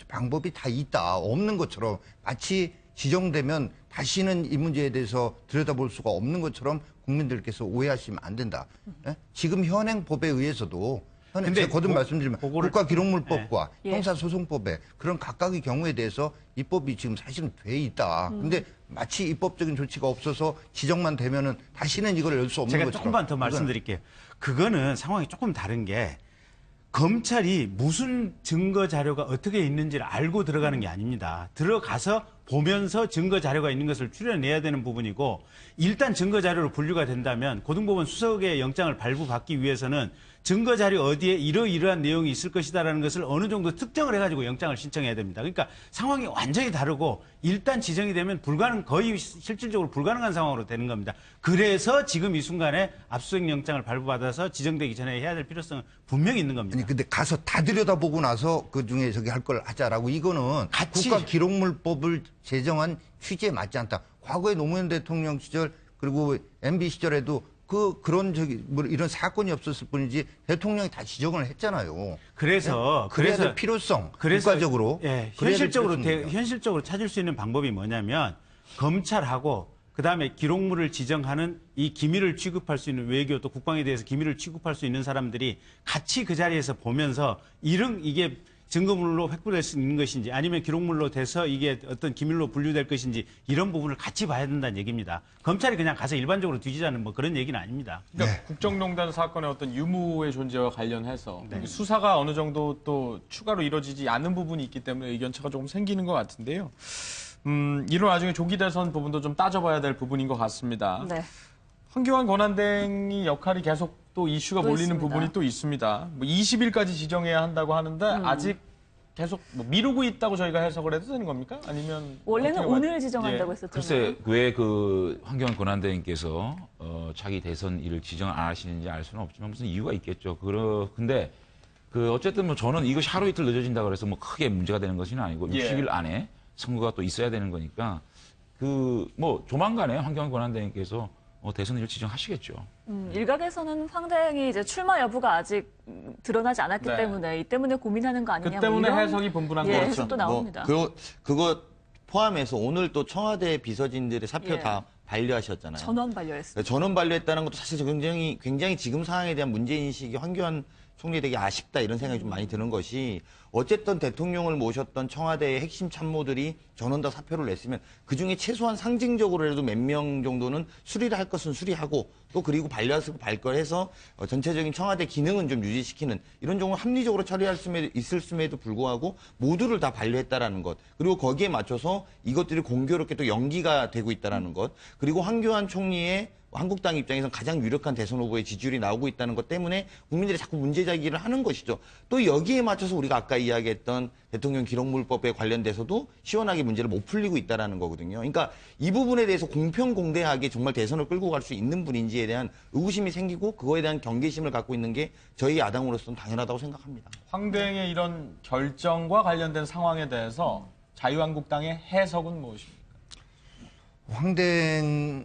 방법이 다 있다. 없는 것처럼 마치 지정되면 다시는 이 문제에 대해서 들여다볼 수가 없는 것처럼 국민들께서 오해하시면 안 된다. 예? 지금 현행 법에 의해서도 근데 제가 거듭 말씀드리면 그거를- 국가기록물법과 예. 형사소송법에 그런 각각의 경우에 대해서 입법이 지금 사실은 돼 있다. 근데 마치 입법적인 조치가 없어서 지정만 되면은 다시는 이걸 열 수 없는 제가 것처럼. 조금만 더 말씀드릴게요. 그거는 상황이 조금 다른 게 검찰이 무슨 증거 자료가 어떻게 있는지를 알고 들어가는 게 아닙니다. 들어가서 보면서 증거 자료가 있는 것을 추려내야 되는 부분이고, 일단 증거 자료로 분류가 된다면 고등법원 수석의 영장을 발부받기 위해서는 증거 자료 어디에 이러이러한 내용이 있을 것이다라는 것을 어느 정도 특정을 해가지고 영장을 신청해야 됩니다. 그러니까 상황이 완전히 다르고 일단 지정이 되면 거의 실질적으로 불가능한 상황으로 되는 겁니다. 그래서 지금 이 순간에 압수수색 영장을 발부받아서 지정되기 전에 해야 될 필요성은 분명히 있는 겁니다. 아니 근데 가서 다 들여다보고 나서 그 중에 저기 할 걸 하자라고, 이거는 같이- 국가기록물법을 제정한 취지에 맞지 않다. 과거에 노무현 대통령 시절 그리고 MB 시절에도 그런 뭐 이런 사건이 없었을 뿐이지 대통령이 다 지정을 했잖아요. 그래서 그래야 될 필요성, 국가적으로. 예, 그래야 될 현실적으로 필요성입니다. 현실적으로 찾을 수 있는 방법이 뭐냐면, 검찰하고 그다음에 기록물을 지정하는 이 기밀을 취급할 수 있는 외교, 또 국방에 대해서 기밀을 취급할 수 있는 사람들이 같이 그 자리에서 보면서 이게 증거물로 획부될 수 있는 것인지 아니면 기록물로 돼서 이게 어떤 기밀로 분류될 것인지, 이런 부분을 같이 봐야 된다는 얘기입니다. 검찰이 그냥 가서 일반적으로 뒤지자는 뭐 그런 얘기는 아닙니다. 그러니까 네. 국정농단 사건의 어떤 유무의 존재와 관련해서 네. 수사가 어느 정도 또 추가로 이루어지지 않는 부분이 있기 때문에 의견차가 조금 생기는 것 같은데요. 이런 와중에 조기 대선 부분도 좀 따져봐야 될 부분인 것 같습니다. 네. 황교안 권한대행이 역할이 계속 또 이슈가 또 몰리는 있습니다. 부분이 또 있습니다. 뭐 20일까지 지정해야 한다고 하는데 아직 계속 뭐 미루고 있다고 저희가 해석을 해도 되는 겁니까? 아니면 원래는 어떻게 오늘 봐- 지정한다고 예. 했었잖아요. 글쎄 왜 그 황교안 권한대행께서 자기 대선일을 지정 안 하시는지 알 수는 없지만 무슨 이유가 있겠죠. 근데 어쨌든 뭐 저는 이것이 하루 이틀 늦어진다고 해서 뭐 크게 문제가 되는 것은 아니고 예. 60일 안에 선거가 또 있어야 되는 거니까 뭐 조만간에 황교안 권한대행께서 대선일을 지정하시겠죠. 일각에서는 황 대행이 이제 출마 여부가 아직 드러나지 않았기 네. 때문에 이 때문에 고민하는 거 아니냐. 그 때문에 뭐 이런 해석이 분분한 예, 거죠. 해석도 나옵니다. 그거 포함해서 오늘 또 청와대 비서진들의 사표 예. 다 반려하셨잖아요. 전원 반려했습니다. 전원 반려했다는 것도 사실 굉장히 지금 상황에 대한 문제인식이 황교안 총리 되게 아쉽다 이런 생각이 좀 많이 드는 것이, 어쨌든 대통령을 모셨던 청와대의 핵심 참모들이 전원 다 사표를 냈으면 그중에 최소한 상징적으로라도 몇 명 정도는 수리를 할 것은 수리하고, 또 그리고 반려하고 발걸해서 전체적인 청와대 기능은 좀 유지시키는 이런 정도 합리적으로 처리할 수 있음에도 불구하고 모두를 다 반려했다라는 것, 그리고 거기에 맞춰서 이것들이 공교롭게 또 연기가 되고 있다라는 것, 그리고 황교안 총리의 한국당 입장에서 가장 유력한 대선 후보의 지지율이 나오고 있다는 것 때문에 국민들이 자꾸 문제 제기를 하는 것이죠. 또 여기에 맞춰서 우리가 아까 이야기했던 대통령 기록물법에 관련돼서도 시원하게 문제를 못 풀리고 있다는 거거든요. 그러니까 이 부분에 대해서 공평공대하게 정말 대선을 끌고 갈 수 있는 분인지에 대한 의구심이 생기고, 그거에 대한 경계심을 갖고 있는 게 저희 야당으로서는 당연하다고 생각합니다. 황 대행의 이런 결정과 관련된 상황에 대해서 자유한국당의 해석은 무엇입니까? 황대행이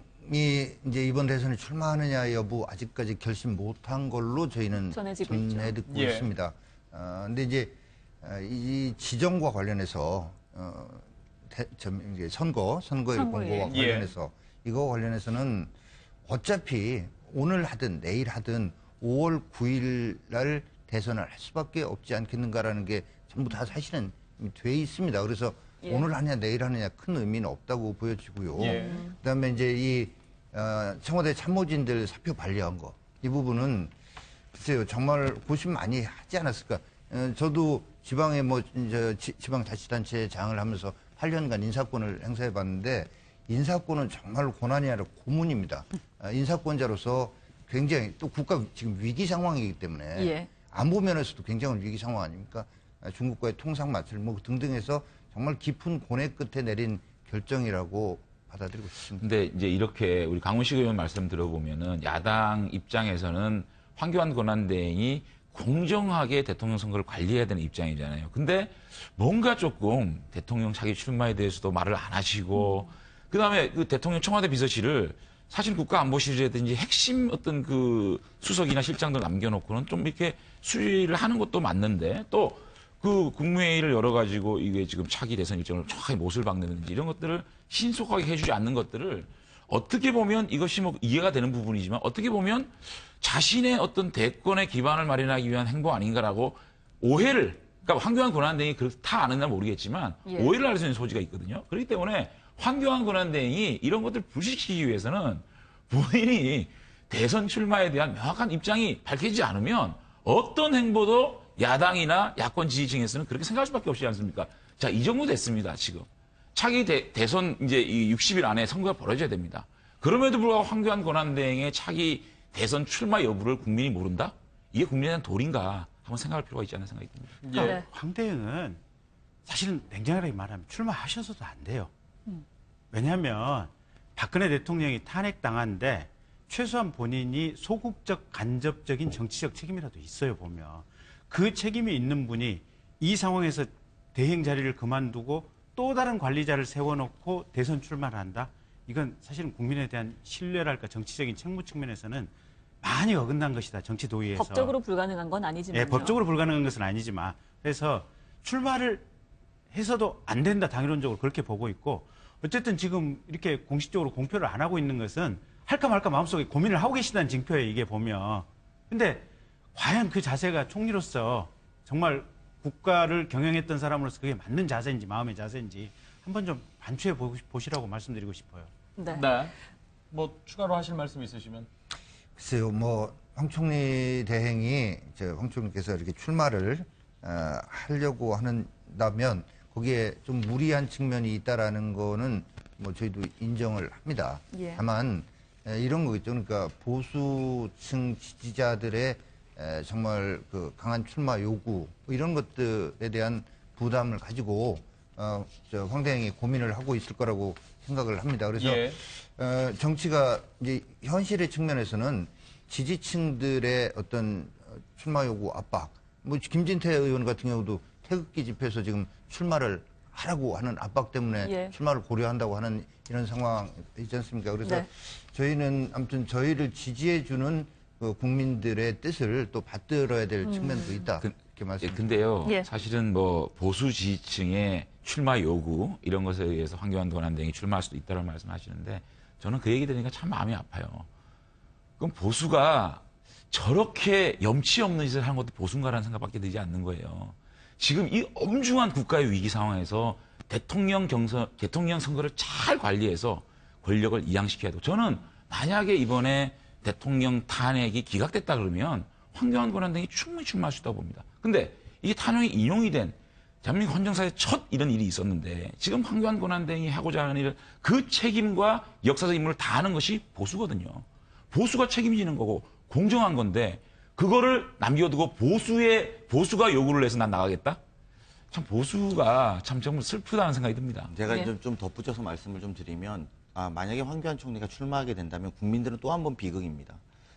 이제 이번 대선에 출마하느냐 여부 아직까지 결심 못한 걸로 저희는 전해 듣고 있죠. 예. 있습니다. 근데 이제 이 지정과 관련해서 이제 선거일 선거일. 공고와 예. 관련해서 이거 관련해서는 어차피 오늘 하든 내일 하든 5월 9일 날 대선을 할 수밖에 없지 않겠는가라는 게 전부 다 사실은 이미 돼 있습니다. 그래서 예. 오늘 하느냐 내일 하느냐 큰 의미는 없다고 보여지고요. 예. 그다음에 이제 이 청와대 참모진들 사표 반려한 거, 이 부분은 글쎄요 정말 고심 많이 하지 않았을까. 저도 지방에 지방자치단체 장을 하면서 8년간 인사권을 행사해 봤는데 인사권은 정말로 고난이 아니라 고문입니다. 인사권자로서 굉장히 또 국가 지금 위기 상황이기 때문에 예. 안보 면에서도 굉장히 위기 상황 아닙니까? 중국과의 통상 마찰 뭐 등등해서 정말 깊은 고뇌 끝에 내린 결정이라고 받아들이고 싶습니다. 근데 이제 이렇게 우리 강훈식 의원 말씀 들어보면은 야당 입장에서는 황교안 권한대행이 공정하게 대통령 선거를 관리해야 되는 입장이잖아요. 근데 뭔가 조금 대통령 자기 출마에 대해서도 말을 안 하시고 그다음에 그 대통령 청와대 비서실을 사실 국가안보실이라든지 핵심 어떤 그 수석이나 실장들 남겨놓고는 좀 이렇게 수리를 하는 것도 맞는데 또 그 국무회의를 열어가지고 이게 지금 차기 대선 일정을 정확하게 못을 박는지 이런 것들을 신속하게 해주지 않는 것들을 어떻게 보면 이것이 뭐 이해가 되는 부분이지만 어떻게 보면 자신의 어떤 대권의 기반을 마련하기 위한 행보 아닌가라고 오해를 그러니까 황교안 권한대행이 그렇다 안 했나 모르겠지만 예. 오해를 할 수 있는 소지가 있거든요. 그렇기 때문에 황교안 권한대행이 이런 것들을 불식시키기 위해서는 본인이 대선 출마에 대한 명확한 입장이 밝혀지지 않으면 어떤 행보도 야당이나 야권 지지층에서는 그렇게 생각할 수밖에 없지 않습니까? 자, 이 정도 됐습니다, 지금. 차기 대선 이제 이 60일 안에 선거가 벌어져야 됩니다. 그럼에도 불구하고 황교안 권한대행의 차기 대선 출마 여부를 국민이 모른다? 이게 국민에 대한 도리인가? 한번 생각할 필요가 있지 않나 생각이 듭니다. 그러니까 네. 황대행은 사실은 냉정하게 말하면 출마하셔서도 안 돼요. 왜냐하면 박근혜 대통령이 탄핵당한데 최소한 본인이 소극적 간접적인 정치적 책임이라도 있어요, 보면. 그 책임이 있는 분이 이 상황에서 대행 자리를 그만두고 또 다른 관리자를 세워놓고 대선 출마를 한다? 이건 사실은 국민에 대한 신뢰랄까 정치적인 책무 측면에서는 많이 어긋난 것이다, 정치 도의에서. 법적으로 불가능한 건 아니지만요. 예, 법적으로 불가능한 것은 아니지만 그래서 출마를 해서도 안 된다, 당론적으로 그렇게 보고 있고 어쨌든 지금 이렇게 공식적으로 공표를 안 하고 있는 것은 할까 말까 마음속에 고민을 하고 계시다는 징표예요, 이게 보면. 근데 과연 그 자세가 총리로서 정말 국가를 경영했던 사람으로서 그게 맞는 자세인지 마음의 자세인지 한번 좀 반추해 보시라고 말씀드리고 싶어요. 네. 네. 뭐 추가로 하실 말씀 있으시면. 글쎄요, 뭐 황 총리 대행이 황 총리께서 이렇게 출마를 하려고 한다면 거기에 좀 무리한 측면이 있다라는 거는 뭐 저희도 인정을 합니다. 예. 다만 이런 거겠죠. 그러니까 보수층 지지자들의 정말 그 강한 출마 요구 뭐 이런 것들에 대한 부담을 가지고 황 대행이 고민을 하고 있을 거라고 생각을 합니다. 그래서 예. 정치가 이제 현실의 측면에서는 지지층들의 어떤 출마 요구 압박, 뭐 김진태 의원 같은 경우도 태극기 집회에서 지금 출마를 하라고 하는 압박 때문에 예. 출마를 고려한다고 하는 이런 상황 있지 않습니까? 그래서 네. 저희는 아무튼 저희를 지지해주는 그 국민들의 뜻을 또 받들어야 될 측면도 있다. 이렇게 말씀드립니다. 근데요, 예. 사실은 뭐 보수 지지층의 출마 요구 이런 것에 의해서 황교안 권한대행이 출마할 수도 있다는 말씀하시는데 저는 그 얘기 들으니까 참 마음이 아파요. 그럼 보수가 저렇게 염치 없는 짓을 하는 것도 보수인가라는 생각밖에 들지 않는 거예요. 지금 이 엄중한 국가의 위기 상황에서 대통령 선거를 잘 관리해서 권력을 이양시켜야 되고 저는 만약에 이번에 대통령 탄핵이 기각됐다 그러면 황교안 권한대행이 충분히 출마할 수 있다고 봅니다. 근데 이게 탄핵이 인용이 된 대한민국 헌정사의 첫 이런 일이 있었는데 지금 황교안 권한대행이 하고자 하는 일을 그 책임과 역사적 임무를 다하는 것이 보수거든요. 보수가 책임지는 거고 공정한 건데 그거를 남겨두고 보수가 요구를 해서 난 나가겠다? 참 보수가 참 정말 슬프다는 생각이 듭니다. 제가 네. 좀 덧붙여서 말씀을 좀 드리면 만약에 황교안 총리가 출마하게 된다면 국민들은 또 한 번 비극입니다.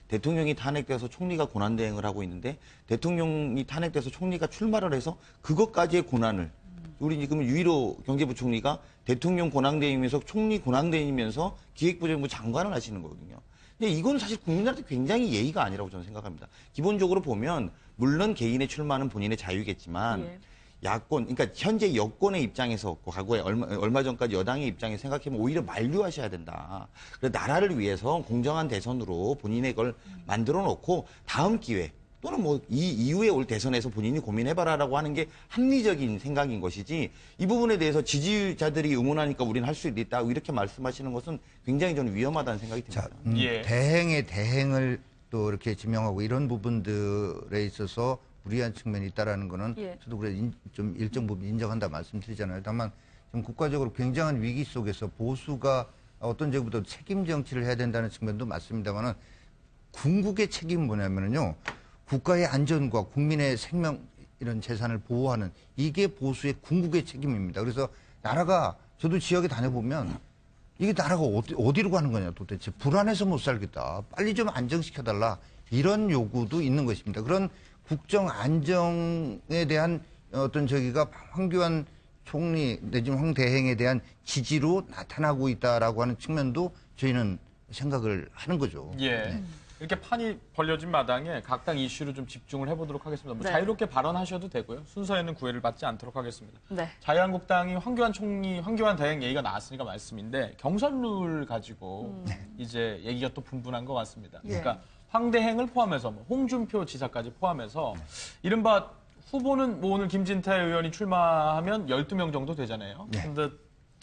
대통령이 탄핵돼서 총리가 고난대행을 하고 있는데 대통령이 탄핵돼서 총리가 출마를 해서 그것까지의 고난을 우리 지금 유일호 경제부총리가 대통령 고난대행이면서 총리 고난대행이면서 기획부장부 장관을 하시는 거거든요. 근데 이건 사실 국민들한테 굉장히 예의가 아니라고 저는 생각합니다. 기본적으로 보면 물론 개인의 출마는 본인의 자유겠지만 예. 야권, 그러니까 현재 여권의 입장에서 과거에 얼마 전까지 여당의 입장에서 생각하면 오히려 만류하셔야 된다. 그래서 나라를 위해서 공정한 대선으로 본인의 걸 만들어 놓고 다음 기회 또는 뭐 이 이후에 올 대선에서 본인이 고민해봐라라고 하는 게 합리적인 생각인 것이지 이 부분에 대해서 지지자들이 응원하니까 우리는 할 수 있다 이렇게 말씀하시는 것은 굉장히 저는 위험하다는 생각이 듭니다. 자, 예. 대행의 대행을 또 이렇게 지명하고 이런 부분들에 있어서 무리한 측면이 있다라는 거는 예. 저도 그래 좀 일정 부분 인정한다 말씀드리잖아요. 다만 지금 국가적으로 굉장한 위기 속에서 보수가 어떤 적보다 책임 정치를 해야 된다는 측면도 맞습니다만은 궁극의 책임은 뭐냐면요. 국가의 안전과 국민의 생명 이런 재산을 보호하는 이게 보수의 궁극의 책임입니다. 그래서 나라가 저도 지역에 다녀보면 이게 나라가 어디로 가는 거냐 도대체 불안해서 못 살겠다. 빨리 좀 안정시켜달라. 이런 요구도 있는 것입니다. 그런 국정 안정에 대한 어떤 저기가 황교안 총리 내지는 황 대행에 대한 지지로 나타나고 있다라고 하는 측면도 저희는 생각을 하는 거죠. 예. 네. 이렇게 판이 벌려진 마당에 각 당 이슈로 좀 집중을 해보도록 하겠습니다. 뭐 네. 자유롭게 발언하셔도 되고요. 순서에는 구애를 받지 않도록 하겠습니다. 네. 자유한국당이 황교안 총리, 황교안 대행 얘기가 나왔으니까 말씀인데 경선룰 가지고 이제 얘기가 또 분분한 것 같습니다. 그러니까 황 대행을 포함해서 뭐 홍준표 지사까지 포함해서 이른바 후보는 뭐 오늘 김진태 의원이 출마하면 12명 정도 되잖아요. 근데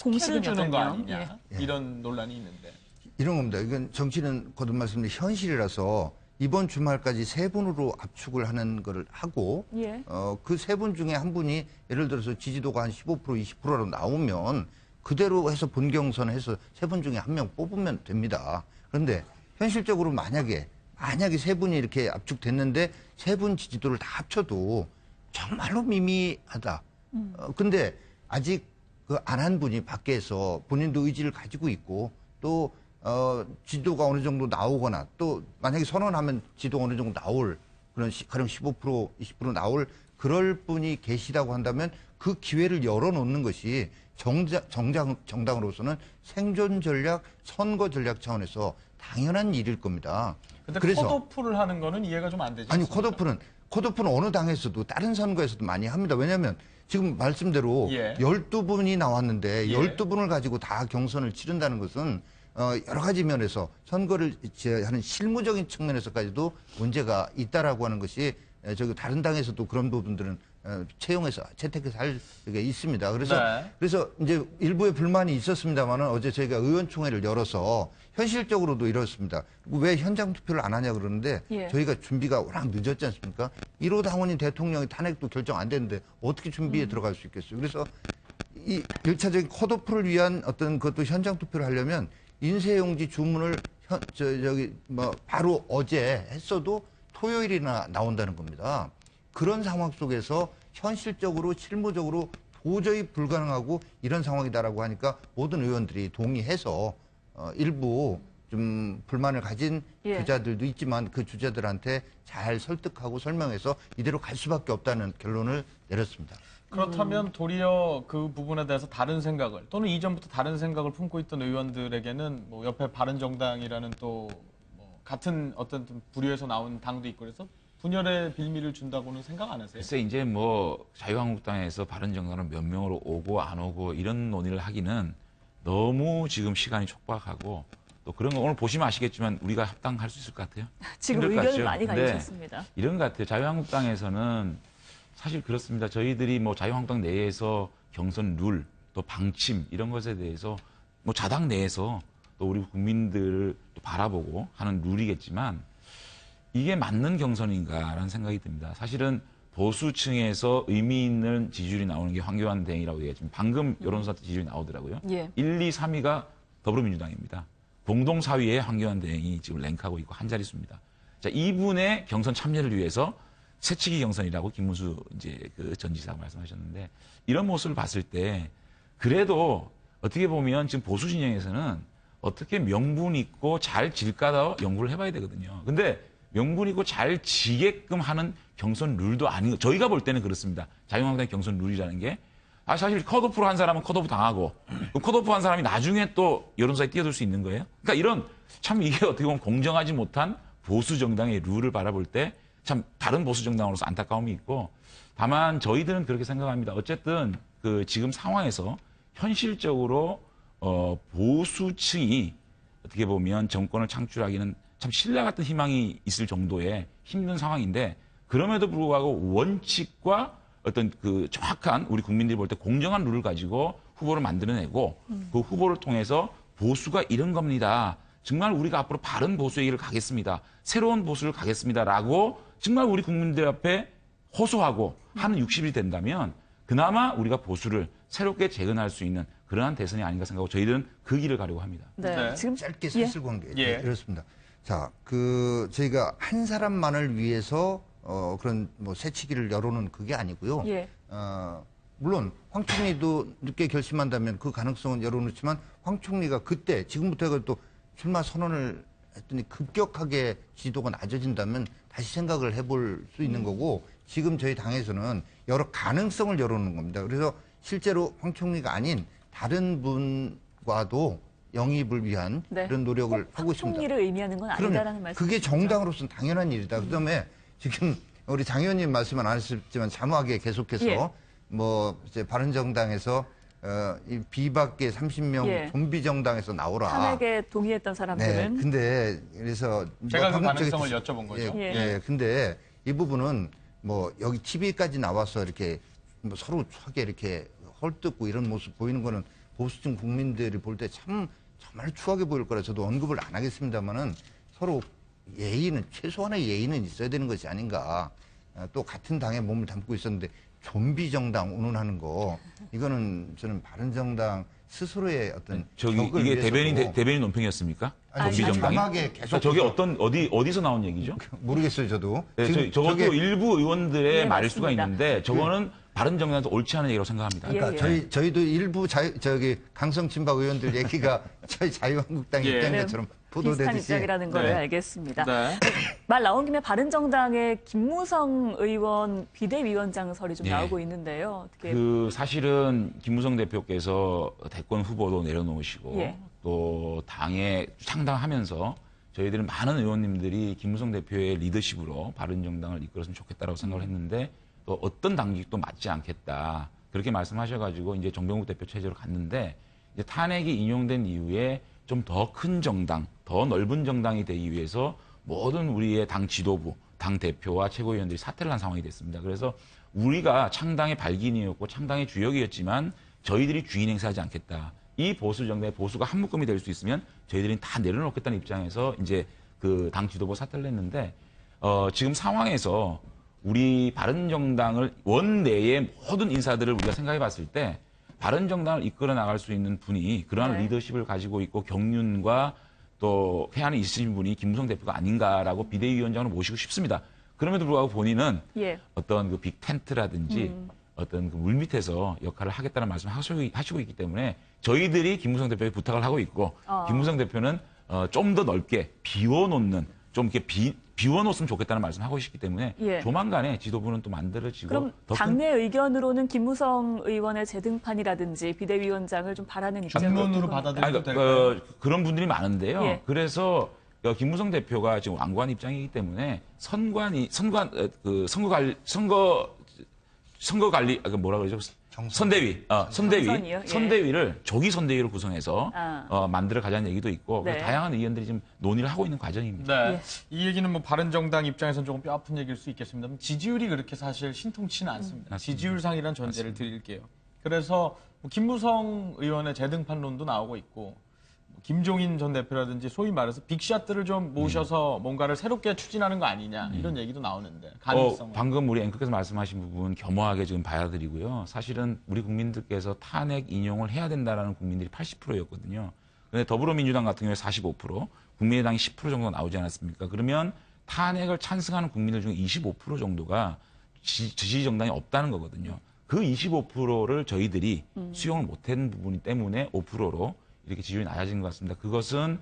공식은 표를 주는 거 8명. 아니냐 이런 논란이 있는데. 이런 겁니다. 이건 정치는 거듭 말씀드린 현실이라서 이번 주말까지 3분으로 압축을 하는 거를 하고 예. 그 3분 중에 한 분이 예를 들어서 지지도가 한 15% 20%로 나오면 그대로 해서 본경선 해서 3분 중에 한 명 뽑으면 됩니다. 그런데 현실적으로 만약에 3분이 이렇게 압축됐는데 3분 지지도를 다 합쳐도 정말로 미미하다. 근데 아직 그 안 한 분이 밖에서 본인도 의지를 가지고 있고 또 지도가 어느 정도 나오거나 또 만약에 선언하면 지도가 어느 정도 나올 그런 가령 15% 20% 나올 그럴 분이 계시다고 한다면 그 기회를 열어놓는 것이 정당으로서는 생존 전략, 선거 전략 차원에서 당연한 일일 겁니다. 근데 그래서 컷오프를 하는 거는 이해가 좀 안 되죠. 아니 컷오프는 어느 당에서도 다른 선거에서도 많이 합니다. 왜냐하면 지금 말씀대로 예. 12분이 나왔는데 예. 12분을 가지고 다 경선을 치른다는 것은 여러 가지 면에서 선거를 하는 실무적인 측면에서까지도 문제가 있다라고 하는 것이 저기 다른 당에서도 그런 부분들은 채용해서 채택해서 할 게 있습니다. 그래서 이제 일부의 불만이 있었습니다만은 어제 저희가 의원총회를 열어서 현실적으로도 이렇습니다. 왜 현장 투표를 안 하냐 그러는데 예. 저희가 준비가 워낙 늦었지 않습니까? 1호 당원인 대통령의 탄핵도 결정 안 됐는데 어떻게 준비에 들어갈 수 있겠어요? 그래서 이 1차적인 컷오프를 위한 어떤 그것도 현장 투표를 하려면 인쇄용지 주문을 바로 어제 했어도 토요일이나 나온다는 겁니다. 그런 상황 속에서 현실적으로 실무적으로 도저히 불가능하고 이런 상황이다라고 하니까 모든 의원들이 동의해서 일부 좀 불만을 가진 주자들도 있지만 그 주자들한테 잘 설득하고 설명해서 이대로 갈 수밖에 없다는 결론을 내렸습니다. 그렇다면 도리어 그 부분에 대해서 다른 생각을 또는 이전부터 다른 생각을 품고 있던 의원들에게는 뭐 옆에 바른정당이라는 또 뭐 같은 어떤 부류에서 나온 당도 있고 그래서 분열의 빌미를 준다고는 생각 안 하세요? 글쎄 이제 뭐 자유한국당에서 바른정당은 몇 명으로 오고 안 오고 이런 논의를 하기는 너무 지금 시간이 촉박하고 또 그런 거 오늘 보시면 아시겠지만 우리가 합당할 수 있을 것 같아요. 지금 힘들 것 의견을 같죠? 많이 근데 가지셨습니다. 이런 것 같아요. 자유한국당에서는 사실 그렇습니다. 저희들이 뭐 자유한국당 내에서 경선 룰, 또 방침 이런 것에 대해서 뭐 자당 내에서 또 우리 국민들을 또 바라보고 하는 룰이겠지만 이게 맞는 경선인가라는 생각이 듭니다. 사실은 보수층에서 의미 있는 지지율이 나오는 게 황교안 대행이라고 얘기했지만 방금 여론조사 지지율이 나오더라고요. 예. 1, 2, 3위가 더불어민주당입니다. 공동 4위에 황교안 대행이 지금 랭크하고 있고 한 자릿수입니다. 자, 이분의 경선 참여를 위해서 새치기 경선이라고 김문수 이제 그 전 지사가 말씀하셨는데 이런 모습을 봤을 때 그래도 어떻게 보면 지금 보수 진영에서는 어떻게 명분 있고 잘 질까다 연구를 해봐야 되거든요. 근데 명분 있고 잘 지게끔 하는 경선 룰도 아닌 거 저희가 볼 때는 그렇습니다. 자유한국당의 경선 룰이라는 게 사실 컷오프로 한 사람은 컷오프 당하고 컷오프 한 사람이 나중에 또 여론조사에 뛰어들 수 있는 거예요. 그러니까 이런 참 이게 어떻게 보면 공정하지 못한 보수 정당의 룰을 바라볼 때 참 다른 보수 정당으로서 안타까움이 있고 다만 저희들은 그렇게 생각합니다. 어쨌든 그 지금 상황에서 현실적으로 보수층이 어떻게 보면 정권을 창출하기는 참 신라 같은 희망이 있을 정도의 힘든 상황인데 그럼에도 불구하고 원칙과 어떤 그 정확한 우리 국민들이 볼 때 공정한 룰을 가지고 후보를 만들어내고 그 후보를 통해서 보수가 이런 겁니다. 정말 우리가 앞으로 바른 보수의 길을 가겠습니다. 새로운 보수를 가겠습니다라고 정말 우리 국민들 앞에 호소하고 하는 60일이 된다면 그나마 우리가 보수를 새롭게 재건할 수 있는 그러한 대선이 아닌가 생각하고 저희들은 그 길을 가려고 합니다. 네. 지금 짧게 사실관계 예. 이렇습니다. 자, 저희가 한 사람만을 위해서 그런 뭐 새치기를 열어놓은 그게 아니고요. 예. 물론 황 총리도 늦게 결심한다면 그 가능성은 열어놓지만 황 총리가 그때 지금부터 해서 또 출마 선언을 했더니 급격하게 지도가 낮아진다면 다시 생각을 해볼 수 있는 거고 지금 저희 당에서는 여러 가능성을 열어놓는 겁니다. 그래서 실제로 황 총리가 아닌 다른 분과도 영입을 위한 네. 그런 노력을 황 하고 있습니다. 총리를 의미하는 건 아니다라는 말씀. 그게 정당으로서는 당연한 일이다. 그다음에 지금 우리 장 의원님 말씀은 안 하셨지만 장하게 계속해서 예. 뭐 이제 바른정당에서 이 비박계 30명 예. 좀비 정당에서 나오라. 탄핵에 동의했던 네. 사람들은 근데 그래서 제가 그 방금 가능성을 저기- 여쭤본 거죠. 예. 예. 예. 근데 이 부분은 뭐 여기 TV까지 나와서 이렇게 뭐 서로 하게 이렇게 헐뜯고 이런 모습 보이는 거는 보수층 국민들이 볼 때 정말 추하게 보일 거라 저도 언급을 안 하겠습니다만은 서로 최소한의 예의는 있어야 되는 것이 아닌가. 또 같은 당에 몸을 담고 있었는데 좀비 정당 운운하는 거 이거는 저는 바른정당 스스로의 어떤 저기 격을 이게 위해서도 대변인 논평이었습니까? 아니, 좀비 정당이? 자막에 계속 그러니까 저게 어디서 나온 얘기죠? 모르겠어요 저도. 네, 지금 저것도 저게 일부 의원들의 네, 말일 수가 맞습니다. 있는데 저거는 바른정당에서 옳지 않은 얘기라고 생각합니다. 예, 그러니까 예. 저희도 일부 강성 친박 의원들 얘기가 저희 자유한국당 예. 입장인 네, 것처럼 비슷한 보도되듯이 입장이라는 걸 네. 알겠습니다. 네. 말 나온 김에 바른정당의 김무성 의원 비대위원장설이 좀 예. 나오고 있는데요. 어떻게 사실은 김무성 대표께서 대권 후보도 내려놓으시고 예. 또 당에 창당하면서 저희들은 많은 의원님들이 김무성 대표의 리더십으로 바른정당을 이끌었으면 좋겠다라고 생각을 했는데 또 어떤 당직도 맞지 않겠다. 그렇게 말씀하셔가지고 이제 정병국 대표 체제로 갔는데 이제 탄핵이 인용된 이후에 좀 더 큰 정당, 더 넓은 정당이 되기 위해서 모든 우리의 당 지도부, 당 대표와 최고위원들이 사퇴를 한 상황이 됐습니다. 그래서 우리가 창당의 발긴이었고 창당의 주역이었지만 저희들이 주인 행사하지 않겠다. 이 보수 정당의 보수가 한 묶음이 될 수 있으면 저희들이 다 내려놓겠다는 입장에서 이제 그 당 지도부 사퇴를 했는데 지금 상황에서 우리 바른정당을 원내의 모든 인사들을 우리가 생각해 봤을 때 바른정당을 이끌어 나갈 수 있는 분이 그러한 네. 리더십을 가지고 있고 경륜과 또 회한이 있으신 분이 김무성 대표가 아닌가라고 비대위원장으로 모시고 싶습니다. 그럼에도 불구하고 본인은 예. 어떤 그 빅텐트라든지 어떤 그 물밑에서 역할을 하겠다는 말씀을 하시고 있기 때문에 저희들이 김무성 대표에 부탁을 하고 있고 김무성 대표는 좀 더 넓게 비워놓는 좀 이렇게 비워놓으면 좋겠다는 말씀을 하고 계시기 때문에 예. 조만간에 지도부는 또 만들어지고 그럼 더 큰 당내 의견으로는 김무성 의원의 재등판이라든지 비대위원장을 좀 바라는 입장을 전문으로 어떤 겁니까? 받아들여도 될까요? 그런 분들이 많은데요. 예. 그래서 김무성 대표가 지금 왕관 입장이기 때문에 선거 관리 뭐라 그러죠? 선대위, 경선이요? 예. 선대위를 조기 선대위를 구성해서 아. 만들어 가자는 얘기도 있고 네. 다양한 의원들이 지금 논의를 하고 있는 과정입니다. 네. 예. 이 얘기는 뭐 바른정당 입장에서는 조금 뼈아픈 얘기일 수 있겠습니다. 지지율이 그렇게 사실 신통치는 않습니다. 맞습니다. 지지율상이라는 전제를 드릴게요. 그래서 뭐 김무성 의원의 재등판론도 나오고 있고 뭐 김종인 전 대표라든지 소위 말해서 빅샷들을 좀 모셔서 뭔가를 새롭게 추진하는 거 아니냐 이런 얘기도 나오는데 가능성. 방금 우리 앵커께서 말씀하신 부분 겸허하게 지금 받아들이고요. 사실은 우리 국민들께서 탄핵 인용을 해야 된다라는 국민들이 80%였거든요. 근데 더불어민주당 같은 경우에 45%, 국민의당이 10% 정도 나오지 않았습니까? 그러면 탄핵을 찬성하는 국민들 중에 25% 정도가 지지 정당이 없다는 거거든요. 그 25%를 저희들이 수용을 못한 부분 때문에 5%로 이렇게 지지율이 낮아진 것 같습니다. 그것은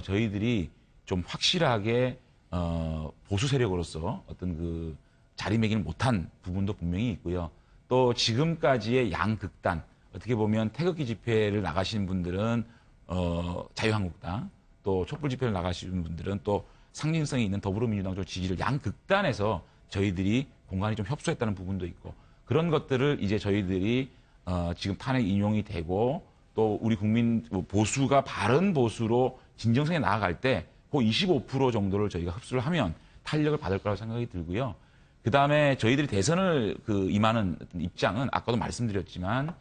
저희들이 좀 확실하게 보수 세력으로서 어떤 그 자리매김을 못한 부분도 분명히 있고요. 또 지금까지의 양극단, 어떻게 보면 태극기 집회를 나가시는 분들은 자유한국당, 또 촛불 집회를 나가시는 분들은 또 상징성이 있는 더불어민주당 쪽 지지를 양극단에서 저희들이 공간이 좀 협소했다는 부분도 있고 그런 것들을 이제 저희들이 지금 탄핵 인용이 되고 또 우리 국민 보수가 바른 보수로 진정성에 나아갈 때 그 25% 정도를 저희가 흡수를 하면 탄력을 받을 거라고 생각이 들고요. 그다음에 저희들이 대선을 임하는 입장은 아까도 말씀드렸지만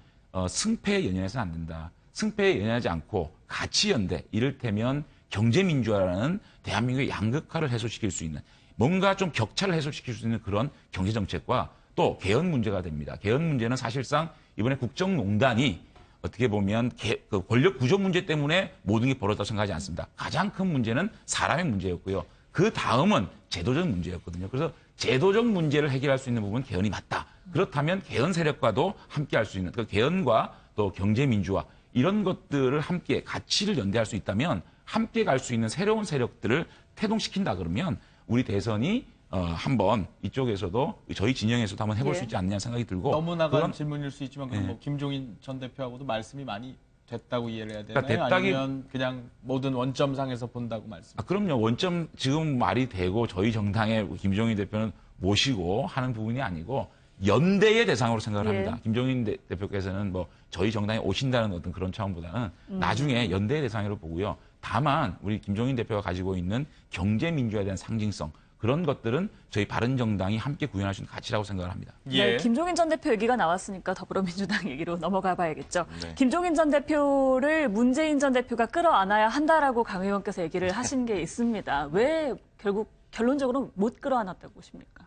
승패에 연연해서는 안 된다. 승패에 연연하지 않고 가치연대, 이를테면 경제민주화라는 대한민국의 양극화를 해소시킬 수 있는 뭔가 좀 격차를 해소시킬 수 있는 그런 경제정책과 또 개헌 문제가 됩니다. 개헌 문제는 사실상 이번에 국정농단이 어떻게 보면 그 권력 구조 문제 때문에 모든 게 벌어졌다고 생각하지 않습니다. 가장 큰 문제는 사람의 문제였고요. 그 다음은 제도적 문제였거든요. 그래서 제도적 문제를 해결할 수 있는 부분은 개헌이 맞다. 그렇다면 개헌 세력과도 함께 할 수 있는, 그 개헌과 또 경제민주화 이런 것들을 함께 가치를 연대할 수 있다면 함께 갈 수 있는 새로운 세력들을 태동시킨다 그러면 우리 대선이 한번 이쪽에서도 저희 진영에서도 한번 해볼 수 있지 않느냐 생각이 들고 너무 나간 질문일 수 있지만 그럼 뭐 김종인 전 대표하고도 말씀이 많이 됐다고 이해를 해야 되나요? 그러니까 아니면 그냥 모든 원점상에서 본다고 말씀? 그럼요. 원점 지금 말이 되고 저희 정당의 김종인 대표는 모시고 하는 부분이 아니고 연대의 대상으로 생각을 합니다. 김종인 대표께서는 뭐 저희 정당에 오신다는 어떤 그런 차원보다는 나중에 연대의 대상으로 보고요. 다만 우리 김종인 대표가 가지고 있는 경제민주화에 대한 상징성 그런 것들은 저희 바른정당이 함께 구현할 수 있는 가치라고 생각을 합니다. 네, 김종인 전 대표 얘기가 나왔으니까 더불어민주당 얘기로 넘어가 봐야겠죠. 네. 김종인 전 대표를 문재인 전 대표가 끌어안아야 한다라고 강 의원께서 얘기를 하신 게 있습니다. 왜 결국 결론적으로 못 끌어안았다고 보십니까?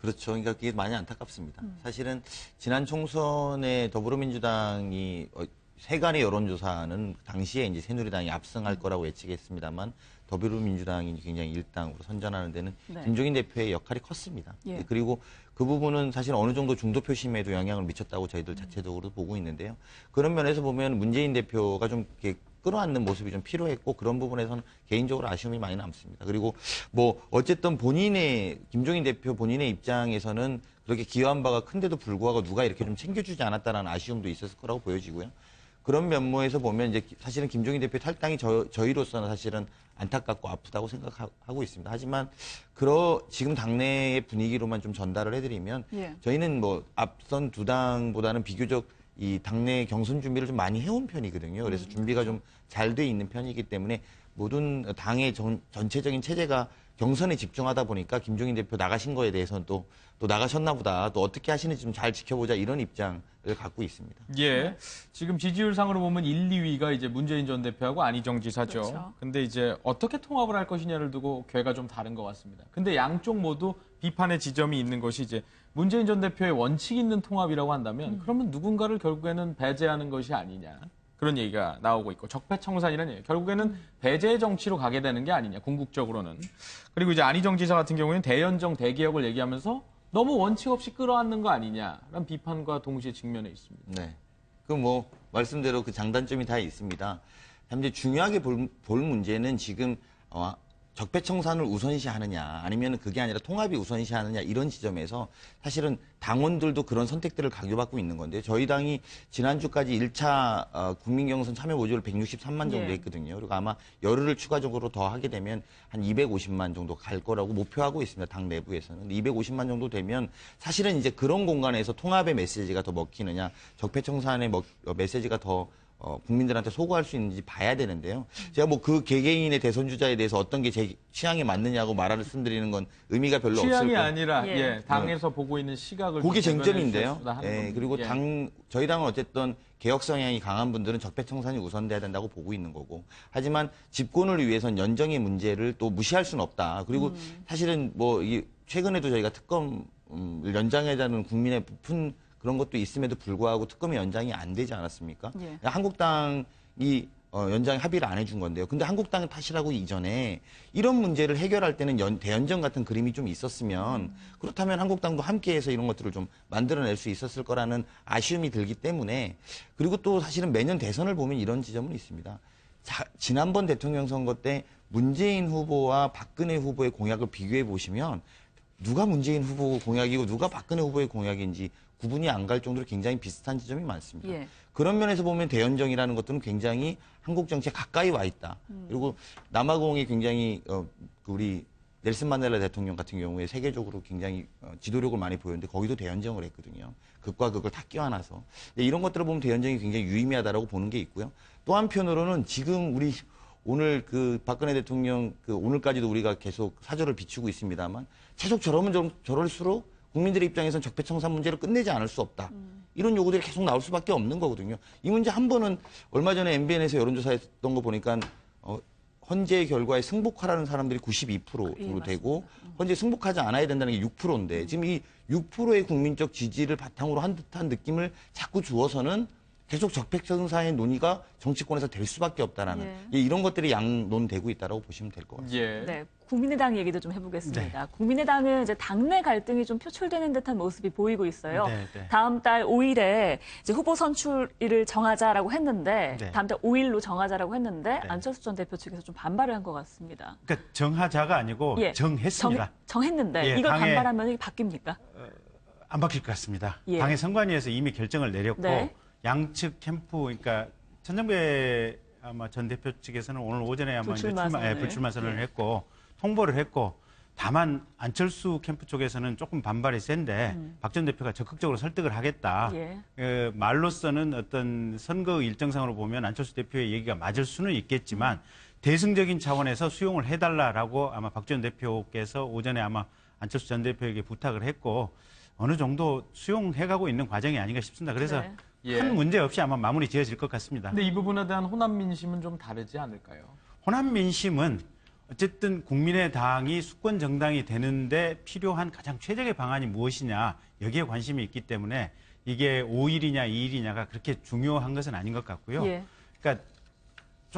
그렇죠. 그러니까 그게 많이 안타깝습니다. 사실은 지난 총선에 더불어민주당이 세간의 여론조사는 당시에 이제 새누리당이 압승할 거라고 예측했습니다만 더불어민주당이 굉장히 일당으로 선전하는 데는 김종인 대표의 역할이 컸습니다. 예. 그리고 그 부분은 사실 어느 정도 중도 표심에도 영향을 미쳤다고 저희들 자체적으로 보고 있는데요. 그런 면에서 보면 문재인 대표가 좀 이렇게 끌어안는 모습이 좀 필요했고 그런 부분에서는 개인적으로 아쉬움이 많이 남습니다. 그리고 뭐 어쨌든 김종인 대표 본인의 입장에서는 그렇게 기여한 바가 큰데도 불구하고 누가 이렇게 좀 챙겨주지 않았다는 아쉬움도 있었을 거라고 보여지고요. 그런 면모에서 보면 이제 사실은 김종인 대표 탈당이 저희로서는 사실은 안타깝고 아프다고 생각하고 있습니다. 하지만 지금 당내의 분위기로만 좀 전달을 해드리면 저희는 뭐 앞선 두 당보다는 비교적 이 당내 경선 준비를 좀 많이 해온 편이거든요. 그래서 준비가 좀 잘 돼 있는 편이기 때문에 모든 당의 전체적인 체제가 경선에 집중하다 보니까 김종인 대표 나가신 거에 대해서는 또 나가셨나 보다. 또 어떻게 하시는지 좀 잘 지켜보자 이런 입장을 갖고 있습니다. 예. 지금 지지율상으로 보면 1, 2위가 이제 문재인 전 대표하고 안희정 지사죠. 그렇죠. 근데 이제 어떻게 통합을 할 것이냐를 두고 궤가 좀 다른 것 같습니다. 근데 양쪽 모두 비판의 지점이 있는 것이 이제 문재인 전 대표의 원칙 있는 통합이라고 한다면 그러면 누군가를 결국에는 배제하는 것이 아니냐. 그런 얘기가 나오고 있고 적폐청산이라는 얘기. 결국에는 배제의 정치로 가게 되는 게 아니냐. 궁극적으로는. 그리고 이제 안희정 지사 같은 경우에는 대연정 대개혁을 얘기하면서 너무 원칙 없이 끌어안는 거 아니냐라는 비판과 동시에 직면해 있습니다. 네. 그 뭐 말씀대로 그 장단점이 다 있습니다. 이제 중요하게 볼 문제는 지금 적폐청산을 우선시하느냐 아니면 그게 아니라 통합이 우선시하느냐 이런 지점에서 사실은 당원들도 그런 선택들을 강요받고 있는 건데요. 저희 당이 지난주까지 1차 국민경선 참여 모집을 163만 정도 했거든요. 그리고 아마 열흘을 추가적으로 더 하게 되면 한 250만 정도 갈 거라고 목표하고 있습니다. 당 내부에서는. 250만 정도 되면 사실은 이제 그런 공간에서 통합의 메시지가 더 먹히느냐 적폐청산의 메시지가 더 국민들한테 소구할 수 있는지 봐야 되는데요. 제가 뭐 그 개개인의 대선 주자에 대해서 어떤 게 제 취향에 맞느냐고 말씀드리는 건 의미가 별로 없을 취향이 거예요. 아니라 당에서 보고 있는 시각을 그게 좀 쟁점인데요. 예, 그리고 저희 당은 어쨌든 개혁 성향이 강한 분들은 적폐청산이 우선돼야 된다고 보고 있는 거고. 하지만 집권을 위해선 연정의 문제를 또 무시할 수는 없다. 그리고 사실은 뭐 최근에도 저희가 특검을 연장하자는 국민의 부푼 그런 것도 있음에도 불구하고 특검이 연장이 안 되지 않았습니까? 한국당이 연장 합의를 안 해준 건데요. 근데 한국당 탓이라고 이전에 이런 문제를 해결할 때는 대연정 같은 그림이 좀 있었으면 그렇다면 한국당도 함께해서 이런 것들을 좀 만들어낼 수 있었을 거라는 아쉬움이 들기 때문에 그리고 또 사실은 매년 대선을 보면 이런 지점은 있습니다. 지난번 대통령 선거 때 문재인 후보와 박근혜 후보의 공약을 비교해 보시면 누가 문재인 후보 공약이고 누가 박근혜 후보의 공약인지 구분이 안 갈 정도로 굉장히 비슷한 지점이 많습니다. 그런 면에서 보면 대연정이라는 것들은 굉장히 한국 정치에 가까이 와 있다. 그리고 남아공이 굉장히 우리 넬슨 만델라 대통령 같은 경우에 세계적으로 굉장히 지도력을 많이 보였는데 거기도 대연정을 했거든요. 극과 극을 다 끼워놔서. 이런 것들을 보면 대연정이 굉장히 유의미하다라고 보는 게 있고요. 또 한편으로는 지금 우리 오늘 그 박근혜 대통령 오늘까지도 우리가 계속 사절을 비추고 있습니다만 계속 저럴수록 국민들의 입장에서는 적폐청산 문제를 끝내지 않을 수 없다. 이런 요구들이 계속 나올 수밖에 없는 거거든요. 이 문제 한 번은 얼마 전에 MBN에서 여론조사했던 거 보니까 헌재의 결과에 승복하라는 사람들이 92%로 되고 헌재 승복하지 않아야 된다는 게 6%인데 지금 이 6%의 국민적 지지를 바탕으로 한 듯한 느낌을 자꾸 주어서는 계속 적폐청사의 논의가 정치권에서 될 수밖에 없다라는 이런 것들이 양론되고 있다라고 보시면 될 것 같습니다. 예. 네, 국민의당 얘기도 좀 해보겠습니다. 국민의당은 이제 당내 갈등이 좀 표출되는 듯한 모습이 보이고 있어요. 다음 달 5일에 이제 후보 선출일을 정하자라고 했는데 다음 달 5일로 정하자라고 했는데 안철수 전 대표 측에서 좀 반발을 한 것 같습니다. 그러니까 정하자가 아니고 정했습니다. 정했는데 이걸 반발하면 이게 바뀝니까? 안 바뀔 것 같습니다. 당의 선관위에서 이미 결정을 내렸고 양측 캠프, 그러니까 천정배 아마 전 대표 측에서는 오늘 오전에 아마 불출마 선언을 했고 통보를 했고 다만 안철수 캠프 쪽에서는 조금 반발이 센데 박 전 대표가 적극적으로 설득을 하겠다. 말로서는 어떤 선거 일정상으로 보면 안철수 대표의 얘기가 맞을 수는 있겠지만 대승적인 차원에서 수용을 해달라라고 아마 박 전 대표께서 오전에 아마 안철수 전 대표에게 부탁을 했고 어느 정도 수용해가고 있는 과정이 아닌가 싶습니다. 그래서 큰 문제 없이 아마 마무리 지어질 것 같습니다. 근데 이 부분에 대한 호남 민심은 좀 다르지 않을까요? 호남 민심은 어쨌든 국민의당이 수권 정당이 되는데 필요한 가장 최적의 방안이 무엇이냐 여기에 관심이 있기 때문에 이게 5일이냐 2일이냐가 그렇게 중요한 것은 아닌 것 같고요. 그러니까